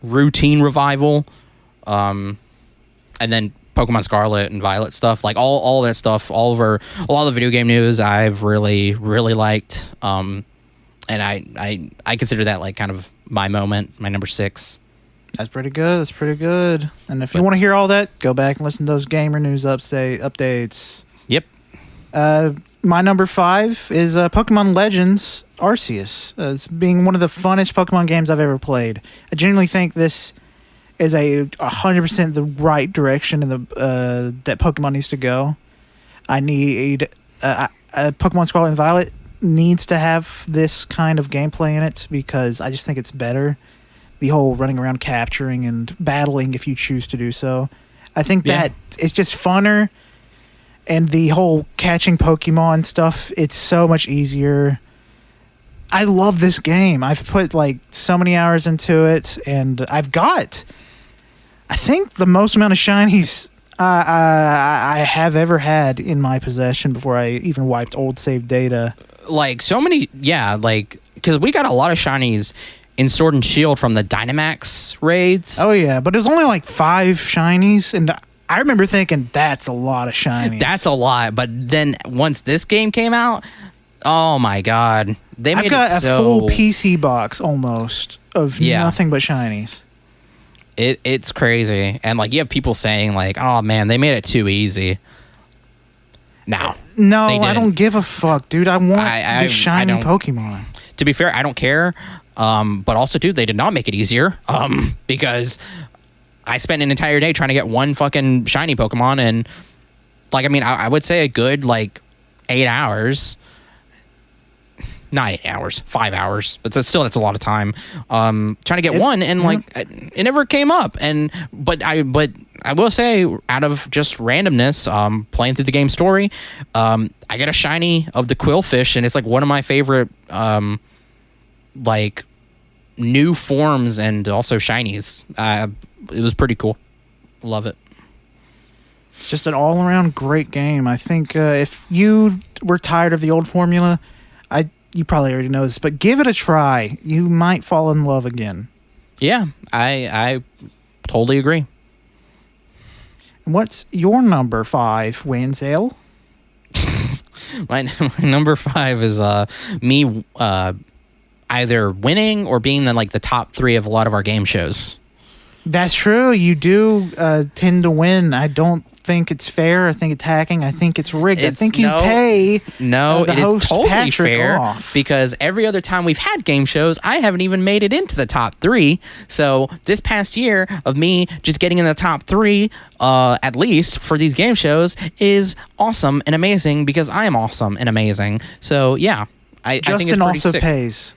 Routine Revival, and then Pokemon Scarlet and Violet stuff, like all that stuff, all over a lot of the video game news I've really liked, and I consider that like kind of my moment, my number 6. That's pretty good. And if you want to hear all that, go back and listen to those gamer news updates. Yep. My number 5 is Pokemon Legends Arceus. It's being one of the funnest Pokemon games I've ever played. I genuinely think this is 100% the right direction in that Pokemon needs to go. I need Pokemon Scarlet and Violet needs to have this kind of gameplay in it because I just think it's better. The whole running around capturing and battling if you choose to do so. I think that it's just funner. And the whole catching Pokemon stuff, it's so much easier. I love this game. I've put like so many hours into it, and I've got, I think, the most amount of shinies I have ever had in my possession before I even wiped old save data. Like so many, yeah, like because we got a lot of shinies in Sword and Shield from the Dynamax raids. Oh yeah, but it was only like 5 shinies, and I remember thinking that's a lot of shinies. That's a lot. But then once this game came out, oh my god, they made I've got it a so full PC box almost of nothing but shinies. It's crazy, and like you have people saying like, "Oh man, they made it too easy." Now, No, they I didn't. don't give a fuck, dude. I want the shiny don't- Pokemon. To be fair, I don't care. But also, dude, they did not make it easier. Because I spent an entire day trying to get one fucking shiny Pokemon, and like, I mean, I would say a good like 8 hours. Not 8 hours, 5 hours, but still that's a lot of time. Trying to get one, and like it never came up. But I will say, out of just randomness, playing through the game story, I get a shiny of the Quillfish, and it's like one of my favorite like new forms and also shinies. It was pretty cool. Love it. It's just an all-around great game. I think if you were tired of the old formula, you probably already know this, but give it a try. You might fall in love again. Yeah, I totally agree. And what's your number 5, Wenzel? My number 5 is me either winning or being in like the top 3 of a lot of our game shows. That's true. You do tend to win. I don't think it's fair. I think it's hacking. I think it's rigged. I think you pay the it is host totally Patrick fair off. because every other time we've had game shows, I haven't even made it into the top 3. So this past year of me just getting in the top 3, at least for these game shows, is awesome and amazing because I am awesome and amazing. So yeah, I think it's Justin pretty also sick. pays.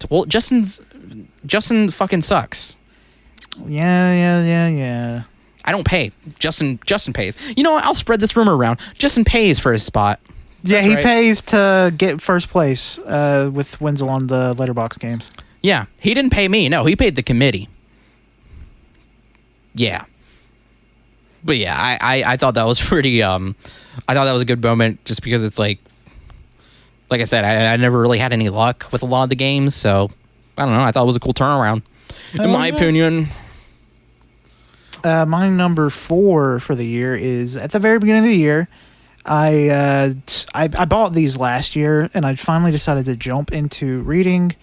Well, Justin fucking sucks. Yeah. I don't pay. Justin pays. You know what? I'll spread this rumor around. Justin pays for his spot. Yeah, That's he right. pays to get first place with Wenzel on the Letterbox games. Yeah, he didn't pay me. No, he paid the committee. Yeah. But yeah, I thought that was pretty I thought that was a good moment just because it's like I said, I never really had any luck with a lot of the games, so I don't know, I thought it was a cool turnaround. In my opinion. My number 4 for the year is at the very beginning of the year. I bought these last year, and I finally decided to jump into reading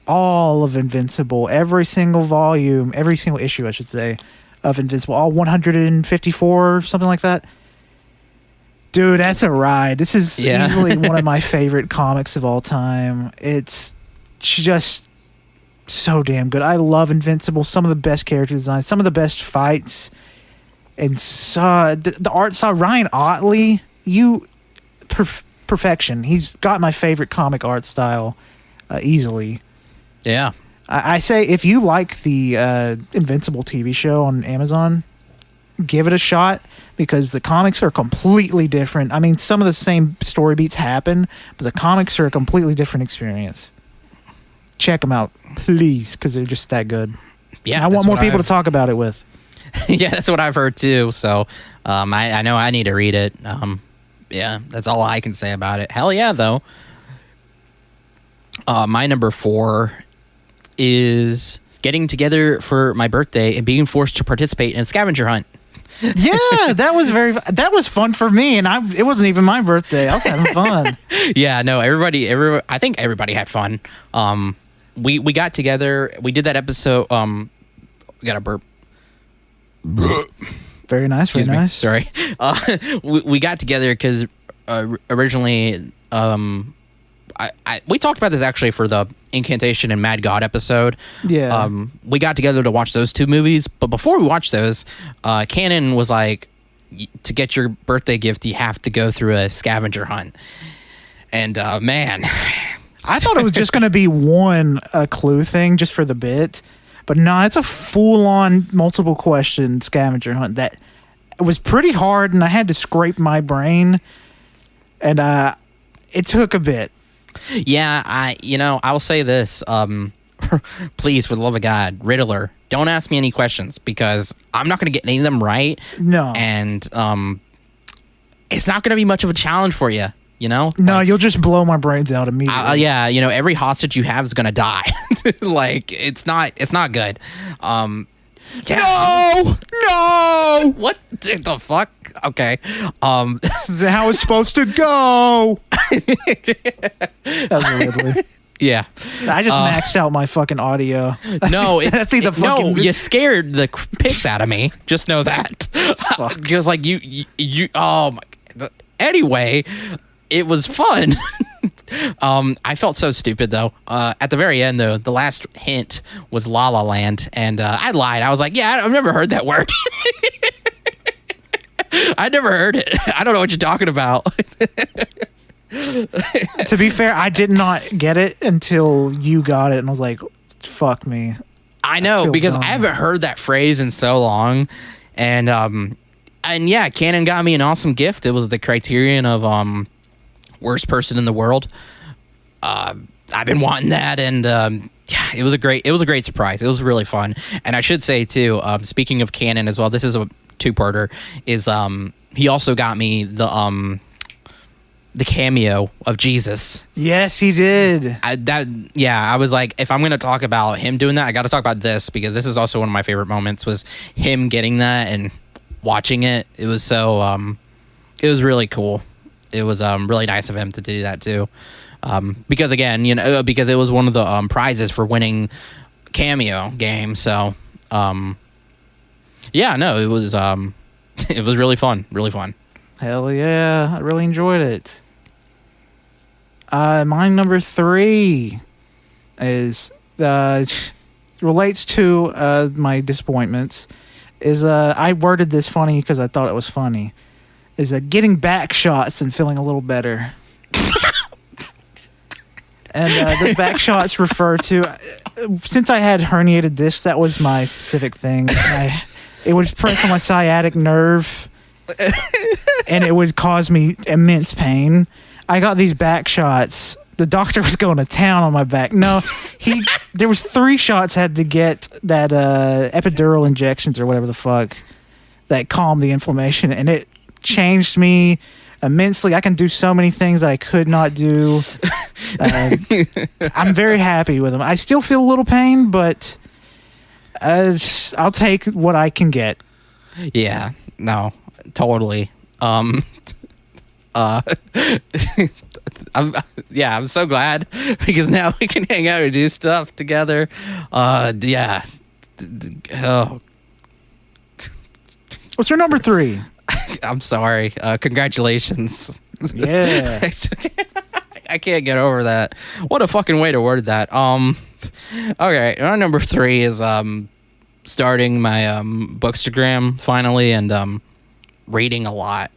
all of Invincible, every single volume, every single issue, I should say, of Invincible, all 154, something like that. Dude, that's a ride. This is easily one of my favorite comics of all time. It's just so damn good. I love Invincible. Some of the best character designs, some of the best fights, and the art style. Ryan Ottley, perfection. He's got my favorite comic art style easily. Yeah. I say if you like the Invincible TV show on Amazon, give it a shot because the comics are completely different. I mean, some of the same story beats happen, but the comics are a completely different experience. Check them out, please, because they're just that good. Yeah. And I want more people to talk about it with. Yeah, that's what I've heard too. So I know I need to read it. Yeah, that's all I can say about it. Hell yeah, though. My number 4 is getting together for my birthday and being forced to participate in a scavenger hunt. Yeah, that was fun for me, and it wasn't even my birthday. I was having fun. Yeah, no, everybody, I think everybody had fun. We got together. We did that episode. We got a burp. Very nice. Very nice. Sorry. We got together because originally, we talked about this actually for the Incantation and Mad God episode. Yeah. We got together to watch those 2 movies, but before we watched those, Canon was like, to get your birthday gift, you have to go through a scavenger hunt. And man, I thought it was just going to be one clue thing just for the bit, but no, it's a full-on multiple question scavenger hunt that was pretty hard, and I had to scrape my brain, and it took a bit. yeah, I will say this. Please, for the love of God, Riddler, don't ask me any questions because I'm not going to get any of them right. No. And it's not going to be much of a challenge for you. You know? No, you'll just blow my brains out immediately. Yeah, you know, every hostage you have is gonna die. Like it's not good. No. What the fuck? Okay. This is how it's supposed to go. That was Ridley. Yeah. I just maxed out my fucking audio. No, fucking. You scared the piss out of me. Just know that. Because like you. Oh my. Anyway, it was fun. I felt so stupid though. At the very end though, the last hint was La La Land, and I lied. I was like, yeah, I've never heard that word. I never heard it. I don't know what you're talking about. To be fair, I did not get it until you got it, and I was like, fuck me. I know, because I haven't heard that phrase in so long. And yeah, Canon got me an awesome gift. It was the Criterion of worst person in the world. I've been wanting that, and yeah, it was a great surprise. It was really fun. And I should say too, speaking of Canon as well, this is a two-parter, is he also got me the cameo of Jesus. Yes, he did. I was like, if I'm gonna talk about him doing that, I got to talk about this, because this is also one of my favorite moments, was him getting that and watching it. It was so it was really cool. It was really nice of him to do that too, because again, you know, because it was one of the prizes for winning cameo game. So yeah, no, it was it was really fun. Hell yeah, I really enjoyed it. Mine number 3 is relates to my disappointments. Is I worded this funny because I thought it was funny. Is getting back shots and feeling a little better. And the back shots refer to, since I had herniated discs, that was my specific thing. It would press on my sciatic nerve, and it would cause me immense pain. I got these back shots. The doctor was going to town on my back. No, there was 3 shots had to get that epidural injections or whatever the fuck that calmed the inflammation, and it changed me immensely. I can do so many things that I could not do. I'm very happy with them. I still feel a little pain, but I'll take what I can get. Yeah, no, totally. I'm so glad, because now we can hang out and do stuff together. Yeah. Oh. What's your number 3? I'm sorry. Congratulations. Yeah. I can't get over that. What a fucking way to word that. Okay, our number 3 is starting my Bookstagram finally, and reading a lot.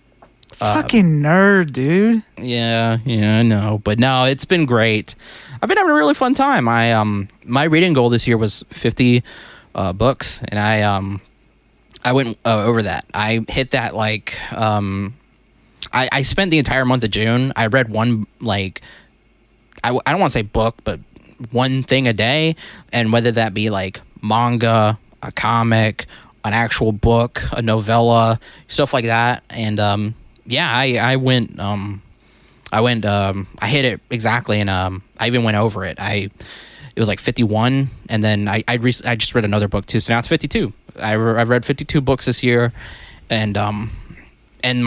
Fucking nerd, dude. Yeah, I know, but no, it's been great. I've been having a really fun time. My reading goal this year was 50 books, and I went over that. I hit that like I spent the entire month of June. I read one, like, I don't want to say book, but one thing a day, and whether that be like manga, a comic, an actual book, a novella, stuff like that. And yeah, I hit it exactly, and I even went over it. It was like 51, and then I just read another book too, so now it's 52. I've read 52 books this year, and my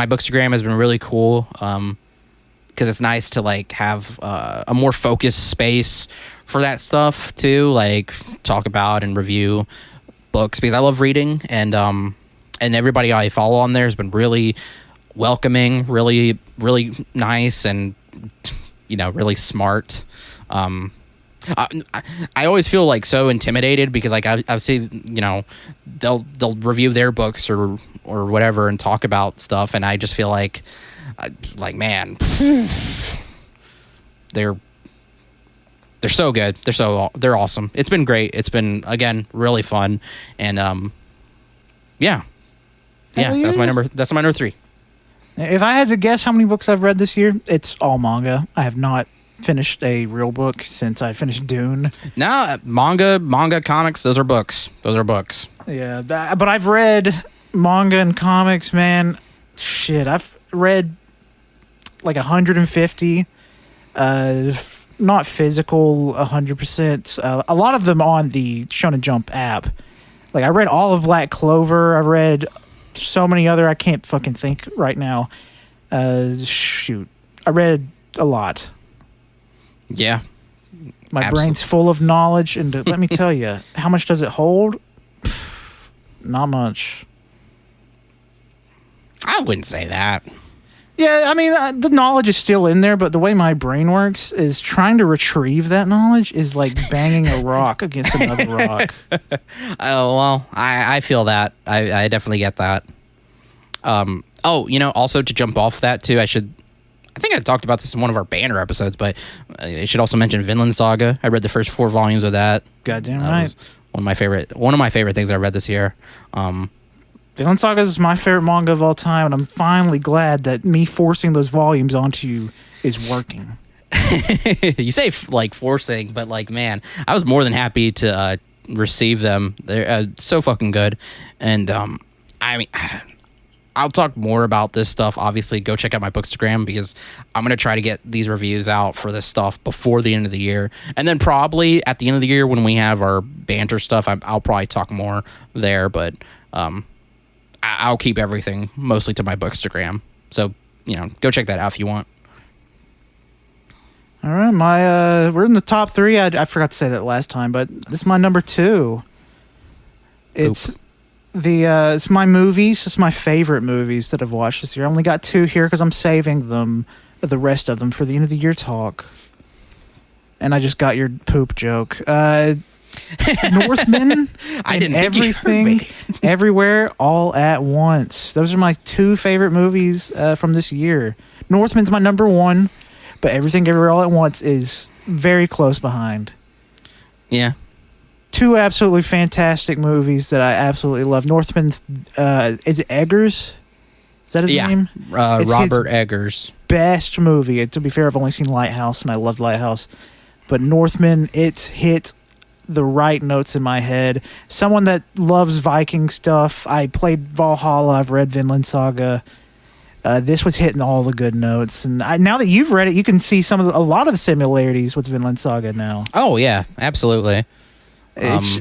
Bookstagram has been really cool, because it's nice to like have a more focused space for that stuff too, like talk about and review books, because I love reading, and everybody I follow on there has been really welcoming, really nice, and really smart. I always feel like so intimidated, because like I've seen, they'll review their books or whatever and talk about stuff, and I just feel like man, they're so good. They're awesome. It's been great. It's been, again, really fun, and yeah. That's my number 3. If I had to guess how many books I've read this year, it's all manga. I have not finished a real book since I finished Dune. No, manga, comics, those are books. Yeah, but I've read manga and comics, man. Shit, I've read like 150. Not physical 100%. A lot of them on the Shonen Jump app. Like, I read all of Black Clover. I read so many other, I can't fucking think right now. Shoot. I read a lot. Yeah. My brain's full of knowledge, and let me tell you, how much does it hold? Not much. I wouldn't say that. Yeah, I mean, the knowledge is still in there, but the way my brain works is trying to retrieve that knowledge is like banging a rock against another rock. Oh, well, I feel that. I definitely get that. Also to jump off that too, I think I talked about this in one of our banner episodes, but I should also mention Vinland Saga. I read the first 4 volumes of that. Goddamn that right. Was one of my favorite things I read this year. Vinland Saga is my favorite manga of all time, and I'm finally glad that me forcing those volumes onto you is working. You say like forcing, but like, man, I was more than happy to receive them. They're so fucking good. And I mean, I'll talk more about this stuff. Obviously, go check out my Bookstagram, because I'm going to try to get these reviews out for this stuff before the end of the year. And then probably at the end of the year when we have our banter stuff, I'll probably talk more there. But I'll keep everything mostly to my Bookstagram. So, go check that out if you want. All right, we're in the top 3. I forgot to say that last time, but this is my number 2. It's it's my movies. It's my favorite movies that I've watched this year. I only got 2 here because I'm saving the rest of them for the end of the year talk. And I just got your poop joke. Northman and Everything, Everywhere, All at Once. Those are my 2 favorite movies from this year. Northman's my number 1, but Everything, Everywhere, All at Once is very close behind. Yeah. 2 absolutely fantastic movies that I absolutely love. Northman's, is it Eggers? Is that his name? Robert Eggers. Best movie. To be fair, I've only seen Lighthouse, and I loved Lighthouse. But Northman, it hit the right notes in my head. Someone that loves Viking stuff. I played Valhalla. I've read Vinland Saga. This was hitting all the good notes. And now that you've read it, you can see a lot of the similarities with Vinland Saga now. Oh, yeah. Absolutely. It's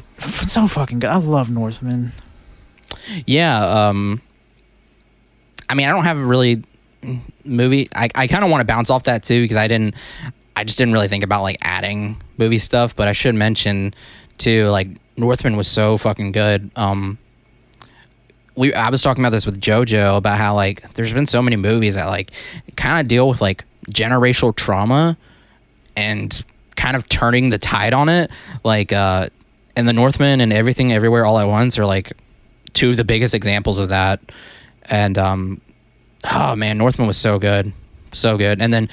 so fucking good. I love Northman. Yeah. I mean, I don't have a really movie. I kind of want to bounce off that too, because I just didn't really think about like adding movie stuff, but I should mention too, like, Northman was so fucking good. I was talking about this with JoJo about how like there's been so many movies that like kind of deal with like generational trauma and kind of turning the tide on it. Like, and the Northman and Everything Everywhere All at Once are like 2 of the biggest examples of that. And oh man, Northman was so good, so good. And then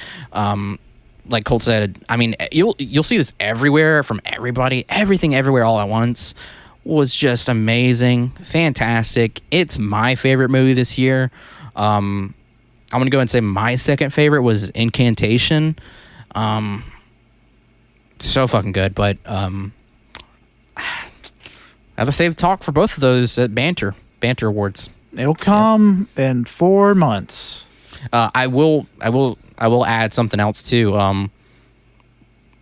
like Colt said, I mean, you'll see this everywhere from everybody. Everything Everywhere All at Once was just amazing, fantastic. It's my favorite movie this year. I'm gonna go and say my second favorite was Incantation. So fucking good. But I have a save talk for both of those at Banter Awards. It'll come in 4 months. I will add something else too.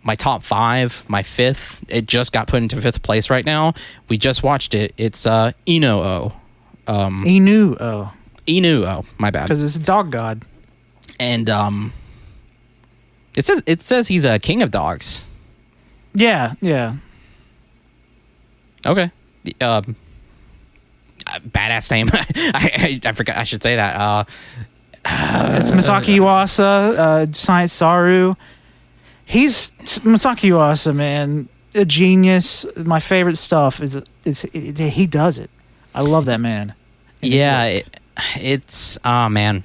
My top 5, my 5th, it just got put into 5th place right now. We just watched it. It's Inu-Oh. Inu-Oh. Inu-Oh, my bad. Because it's a dog god. And it says he's a king of dogs. Yeah. Okay. Badass name. I forgot I should say that. It's Masaki Yuasa, Science Saru. He's Masaki Yuasa, man, a genius. My favorite stuff is he does it. I love that man. Yeah, it's man,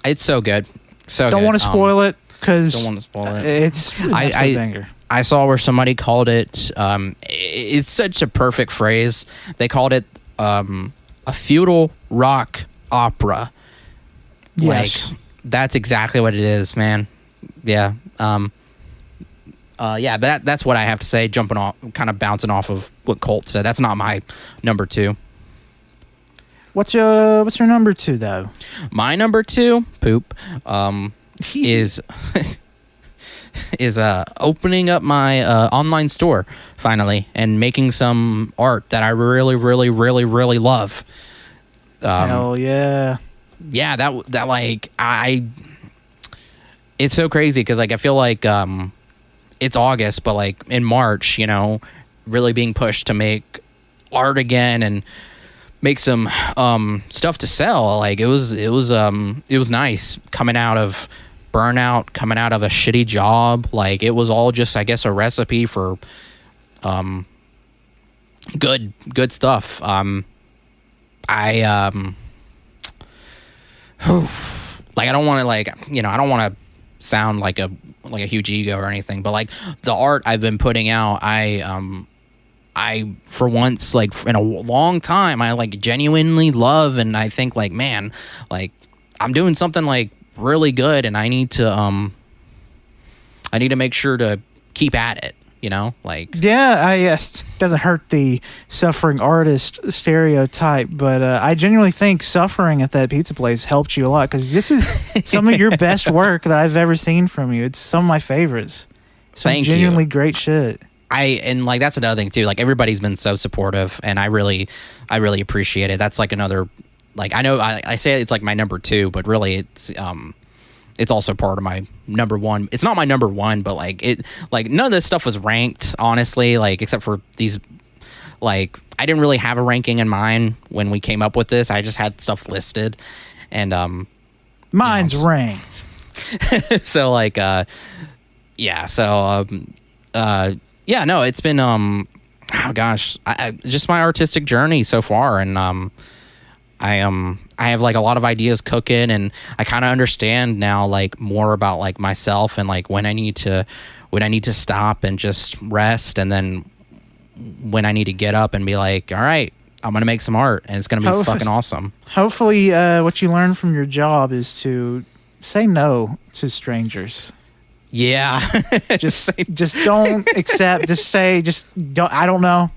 it's so good. So don't want to spoil it because don't want to spoil it. It's a banger. I saw where somebody called it. It's such a perfect phrase. They called it a feudal rock opera. Yes. Like, that's exactly what it is, man. Yeah. That's what I have to say, jumping off, kind of bouncing off of what Colt said. That's not my number 2. What's your number 2 though? My number 2, poop, is is opening up my online store finally and making some art that I really, really, really, really love. Hell yeah. Yeah, that like it's so crazy because like I feel like it's August, but like in March, really being pushed to make art again and make some stuff to sell. Like it was nice coming out of burnout, coming out of a shitty job. Like it was all just, I guess, a recipe for good stuff. Like I don't want to I don't want to sound like a huge ego or anything, but like the art I've been putting out, I for once, like in a long time, I like genuinely love, and I think like, man, like I'm doing something like really good, and I need to make sure to keep at it. Like it doesn't hurt the suffering artist stereotype, but I genuinely think suffering at that pizza place helped you a lot, because this is some of your best work that I've ever seen from you. It's some of my favorites. Some genuinely great shit. And like that's another thing too. Like everybody's been so supportive, and I really appreciate it. That's like another, like I know I say it's like my number 2, but really it's also part of my number 1. It's not my number 1, but like none of this stuff was ranked, honestly, like except for these, like I didn't really have a ranking in mind when we came up with this. I just had stuff listed, and mine's ranked. So like yeah, so yeah, no, it's been oh gosh, just my artistic journey so far, and I have like a lot of ideas cooking, and I kind of understand now like more about like myself and like when I need to stop and just rest, and then when I need to get up and be like, all right, I'm gonna make some art, and it's gonna be fucking awesome. Hopefully, what you learn from your job is to say no to strangers. Yeah, just don't accept. Just don't. I don't know.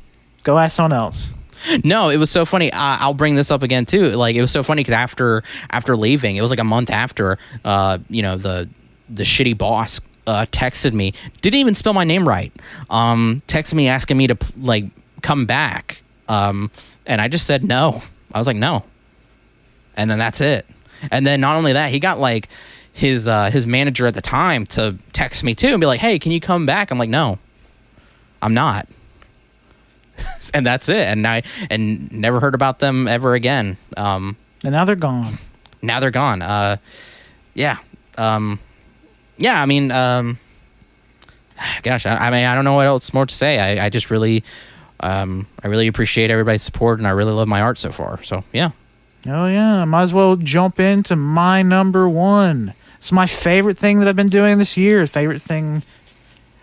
Go ask someone else. No, it was so funny. I'll bring this up again too. Like it was so funny because after leaving, it was like a month after. The shitty boss texted me. Didn't even spell my name right. Texted me asking me to like come back. And I just said no. I was like no. And then that's it. And then not only that, he got like his manager at the time to text me too and be like, "Hey, can you come back?" I'm like, "No, I'm not." And that's it. And never heard about them ever again. And now they're gone. Yeah. Yeah. I mean, gosh, I don't know what else more to say. I just really, I really appreciate everybody's support, and I really love my art so far. So yeah. Oh yeah. Might as well jump into my number 1. It's my favorite thing that I've been doing this year. Favorite thing.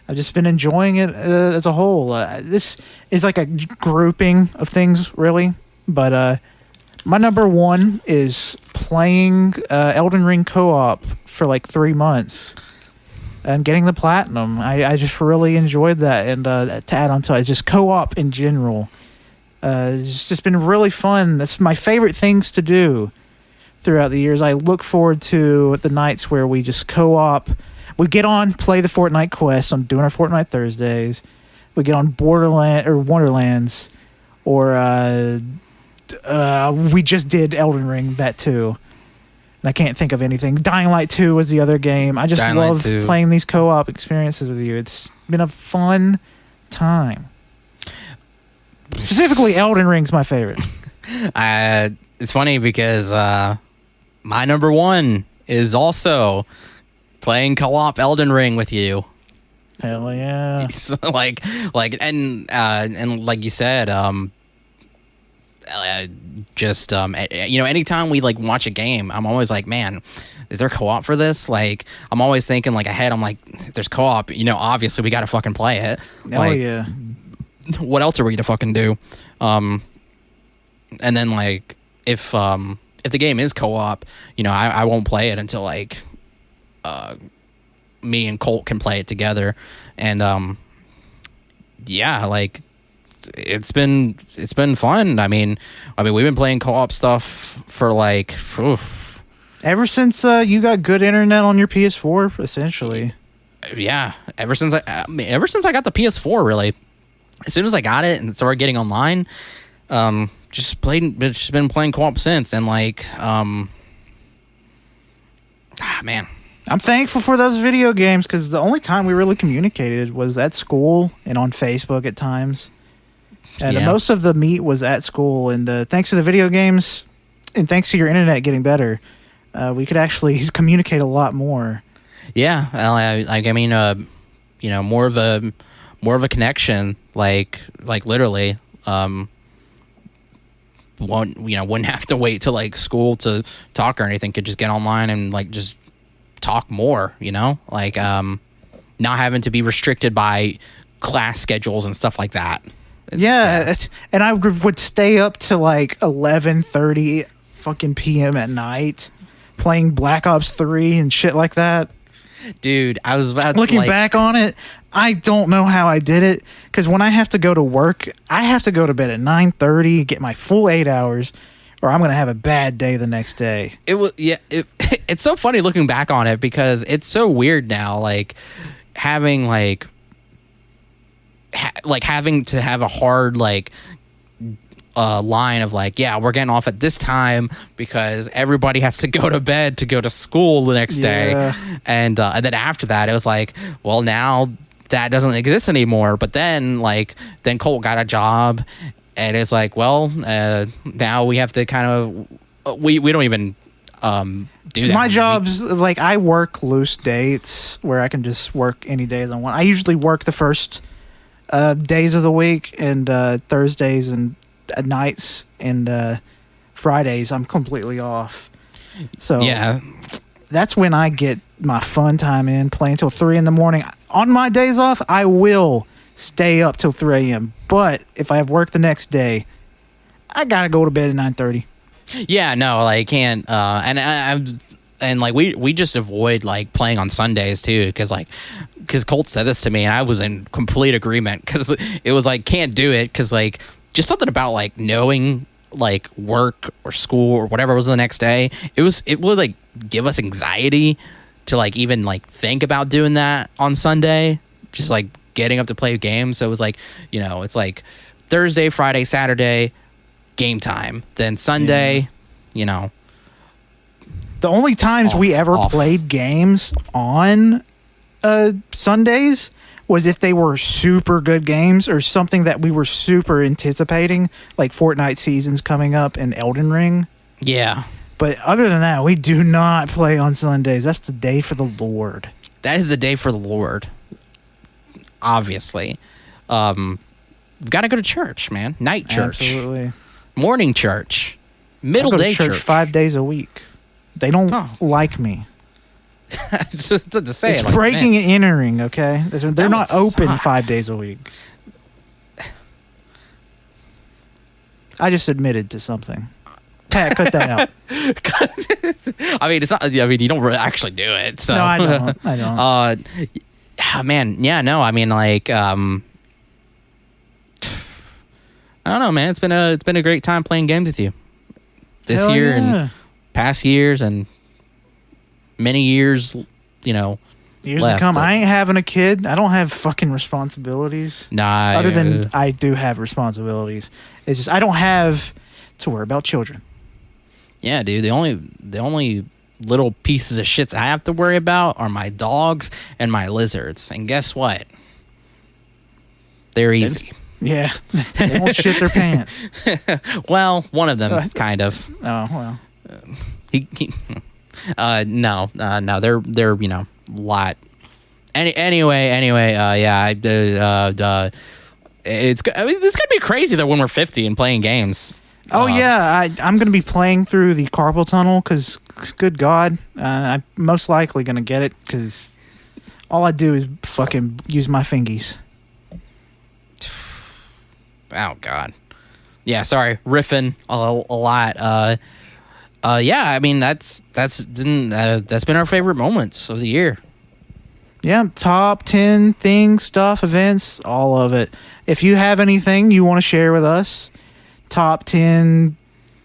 I've just been enjoying it as a whole. This is like a grouping of things, really. But my number 1 is playing Elden Ring co-op for like 3 months and getting the platinum. I just really enjoyed that. And to add on to it, it's just co-op in general. It's just been really fun. That's my favorite things to do throughout the years. I look forward to the nights where we just co-op. We get on, play the Fortnite quest. I'm doing our Fortnite Thursdays. We get on Wonderlands, or we just did Elden Ring, that too. And I can't think of anything. Dying Light 2 was the other game. I just love playing these co-op experiences with you. It's been a fun time. Specifically, Elden Ring's my favorite. It's funny because my number 1 is also playing co-op Elden Ring with you. Hell yeah! like like you said, anytime we like watch a game, I'm always like, man, is there co-op for this? Like, I'm always thinking like ahead. I'm like, if there's co-op, obviously we got to fucking play it. Oh yeah. What else are we to fucking do? And then like if the game is co-op, I won't play it until like me and Colt can play it together. And yeah, like it's been fun. I mean, we've been playing co-op stuff for like, ever since you got good internet on your PS4, essentially. Yeah, ever since I got the PS4, really. As soon as I got it and started getting online, just been playing co-op since, and like, man. I'm thankful for those video games because the only time we really communicated was at school and on Facebook at times. And most of the meet was at school. And thanks to the video games and thanks to your internet getting better, we could actually communicate a lot more. Yeah, more of a connection, like literally. Wouldn't have to wait till like school to talk or anything. Could just get online and like just talk more, like not having to be restricted by class schedules and stuff like that. Yeah. And I would stay up to like 11:30 fucking p.m. at night playing Black Ops 3 and shit like that. Dude, I was about looking back on it, I don't know how I did it, because when I have to go to work, I have to go to bed at 9:30, get my full 8 hours, or I'm gonna have a bad day the next day. It's so funny looking back on it, because it's so weird now, like having having to have a hard line of like, yeah, we're getting off at this time because everybody has to go to bed to go to school the next day, and then after that it was like, well, now that doesn't exist anymore. But then Colt got a job, and it's like, well, now we have to kind of we don't even do that. My job's like, I work loose dates where I can just work any days I want. I usually work the first days of the week, and Thursdays and nights, and Fridays I'm completely off. So yeah, that's when I get my fun time in, playing till 3 a.m. On my days off, I will stay up till 3 a.m. But if I have work the next day, I gotta go to bed at 9:30. Yeah, no, I can't. And we just avoid like playing on Sundays too, because Colt said this to me, and I was in complete agreement, because it was like, can't do it, because like just something about like knowing like work or school or whatever was the next day, it would like give us anxiety to like even like think about doing that on Sunday, just like getting up to play games. So it was like, it's like Thursday, Friday, Saturday game time, then Sunday, The only times we ever played games on Sundays was if they were super good games or something that we were super anticipating, like Fortnite seasons coming up and Elden Ring. Yeah. But other than that, we do not play on Sundays. That's the day for the Lord. That is the day for the Lord. Obviously. We've got to go to church, man. Night church. Absolutely. Morning church. Middle day church. 5 days a week. They don't like me. Just to say it's it, like, breaking man, and entering, okay? They're not open 5 days a week. I just admitted to something. Pat, cut that out. It's not. You don't really actually do it. So. No, I don't. Man, yeah, no. I don't know, man. It's been a great time playing games with you this year and past years and many years. Years to come. I ain't having a kid. I don't have fucking responsibilities. Nah. Other than I do have responsibilities. It's just I don't have to worry about children. Yeah, dude. The only little pieces of shits I have to worry about are my dogs and my lizards. And guess what? They're easy. Yeah. They won't shit their pants. Well, one of them kind of. Oh, well. No, they're lot. Anyway, yeah, it's gonna be crazy though when we're 50 and playing games. Oh yeah, I'm gonna be playing through the carpal tunnel because, good God, I'm most likely gonna get it because all I do is fucking use my fingies. Oh God, yeah. Sorry, riffing a lot. Yeah, that's been our favorite moments of the year. Yeah, top 10 things, stuff, events, all of it. If you have anything you want to share with us, top 10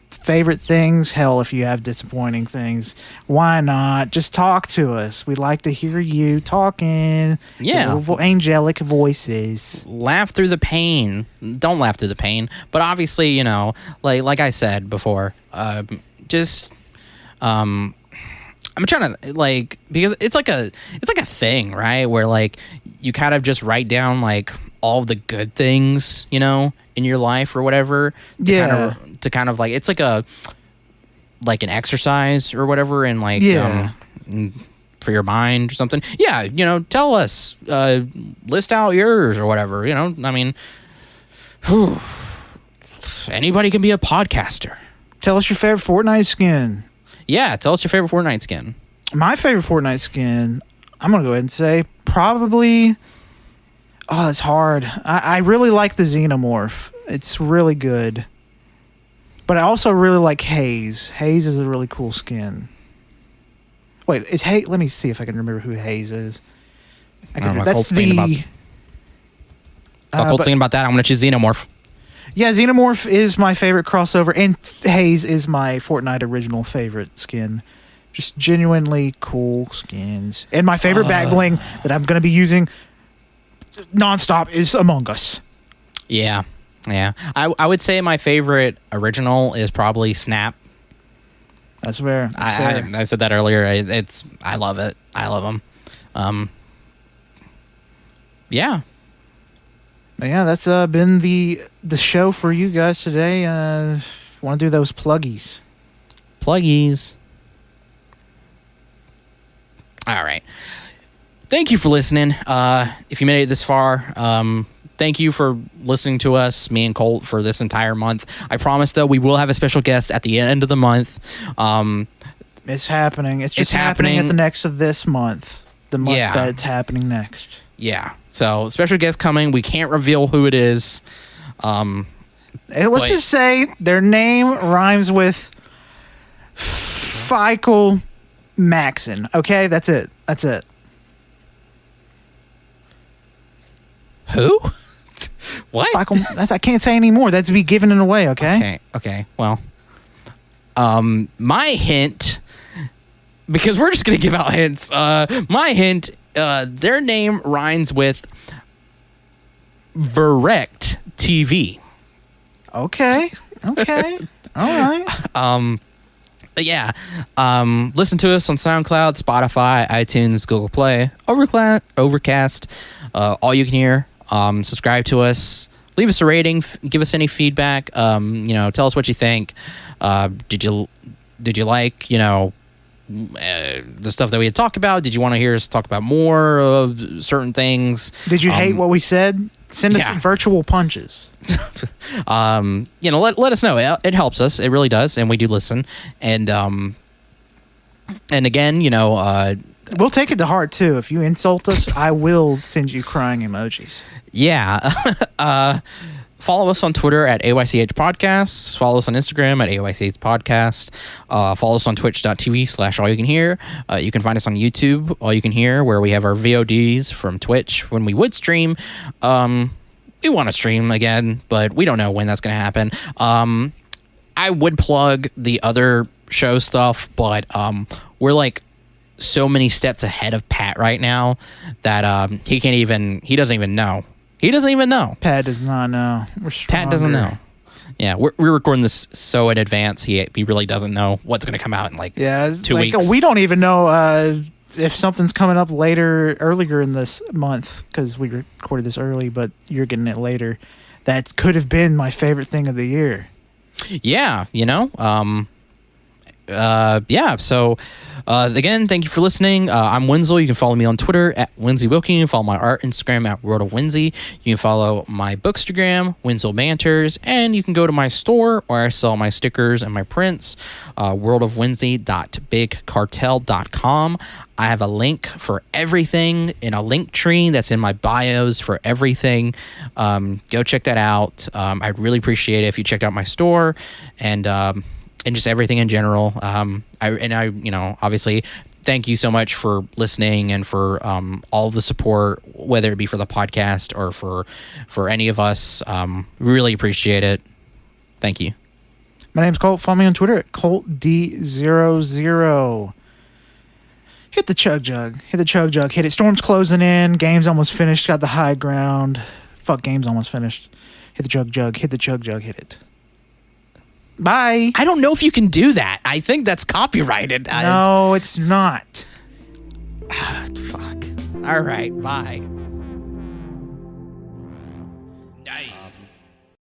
favorite things, hell, if you have disappointing things, why not? Just talk to us. We'd like to hear you talking. Yeah. Little angelic voices. Laugh through the pain. Don't laugh through the pain. But obviously, you know, like I said before, just I'm trying to, like, because it's like a thing, right? Where like you kind of just write down like all the good things, you know, in your life or whatever. To kind of like, it's like an exercise or whatever, and like for your mind or something. Yeah, you know, tell us, list out yours or whatever. You know, I mean, anybody can be a podcaster. Tell us your favorite Fortnite skin. Yeah, tell us your favorite Fortnite skin. My favorite Fortnite skin, I'm going to go ahead and say probably... Oh, it's hard. I really like the Xenomorph. It's really good. But I also really like Haze. Haze is a really cool skin. Wait, is Haze... Let me see if I can remember who Haze is. That's the... Colt's thinking about that. I'm going to choose Xenomorph. Yeah, Xenomorph is my favorite crossover, and Haze is my Fortnite original favorite skin. Just genuinely cool skins. And my favorite back bling that I'm going to be using nonstop is Among Us. Yeah. I would say my favorite original is probably Snap. That's fair. I said that earlier. I love it. I love them. Yeah. Yeah, that's been the show for you guys today. Want to do those pluggies. All right. Thank you for listening. If you made it this far, thank you for listening to us, me and Colt, for this entire month. I promise, though, we will have a special guest at the end of the month. It's happening. It's just happening at the next of this month. The month that it's happening next. Yeah. So, special guest coming. We can't reveal who it is. Let's just say their name rhymes with Feikle Maxon. Okay? That's it. Who? What? I can't say anymore. That's be giving it away, okay? Okay. Well, my hint, because we're just going to give out hints. My hint, their name rhymes with Verrect TV. Okay. All right. Yeah. Listen to us on SoundCloud, Spotify, iTunes, Google Play, Overcast, All You Can Hear. Subscribe to us. Leave us a rating. Give us any feedback. Tell us what you think. Did you like, the stuff that we had talked about? Did you want to hear us talk about more of certain things? Did you hate what we said? Send us virtual punches. Let us know. It helps us. It really does, and we do listen. And again, we'll take it to heart too. If you insult us, I will send you crying emojis. Yeah. Follow us on Twitter at AYCH Podcasts. Follow us on Instagram at AYCH Podcast. Follow us on twitch.tv/AllYouCanHear. You can find us on YouTube, All You Can Hear, where we have our VODs from Twitch when we would stream. We want to stream again, but we don't know when that's going to happen. I would plug the other show stuff, but we're like so many steps ahead of Pat right now that he doesn't even know. He doesn't even know. Pat does not know. Pat doesn't know. Yeah, we're recording this so in advance. He really doesn't know what's going to come out in 2 weeks. We don't even know if something's coming up earlier in this month, because we recorded this early, but you're getting it later. That could have been my favorite thing of the year. Yeah, So, again, thank you for listening. I'm Wenzel. You can follow me on Twitter at Wenzel Wilkie. You can follow my art Instagram at World of Wenzel. You can follow my Bookstagram, Wenzel Banters, and you can go to my store where I sell my stickers and my prints, worldofwenzel.bigcartel.com. I have a link for everything in a link tree that's in my bios for everything. Go check that out. I'd really appreciate it if you checked out my store and just everything in general. I obviously thank you so much for listening and for all the support, whether it be for the podcast or for any of us. Really appreciate it. Thank you. My name's Colt. Follow me on Twitter at ColtD00. Hit the chug jug. Hit the chug jug. Hit it. Storm's closing in. Game's almost finished. Got the high ground. Fuck, game's almost finished. Hit the chug jug. Hit the chug jug. Hit it. Bye. I don't know if you can do that. I think that's copyrighted. No, it's not. Fuck. All right. Bye.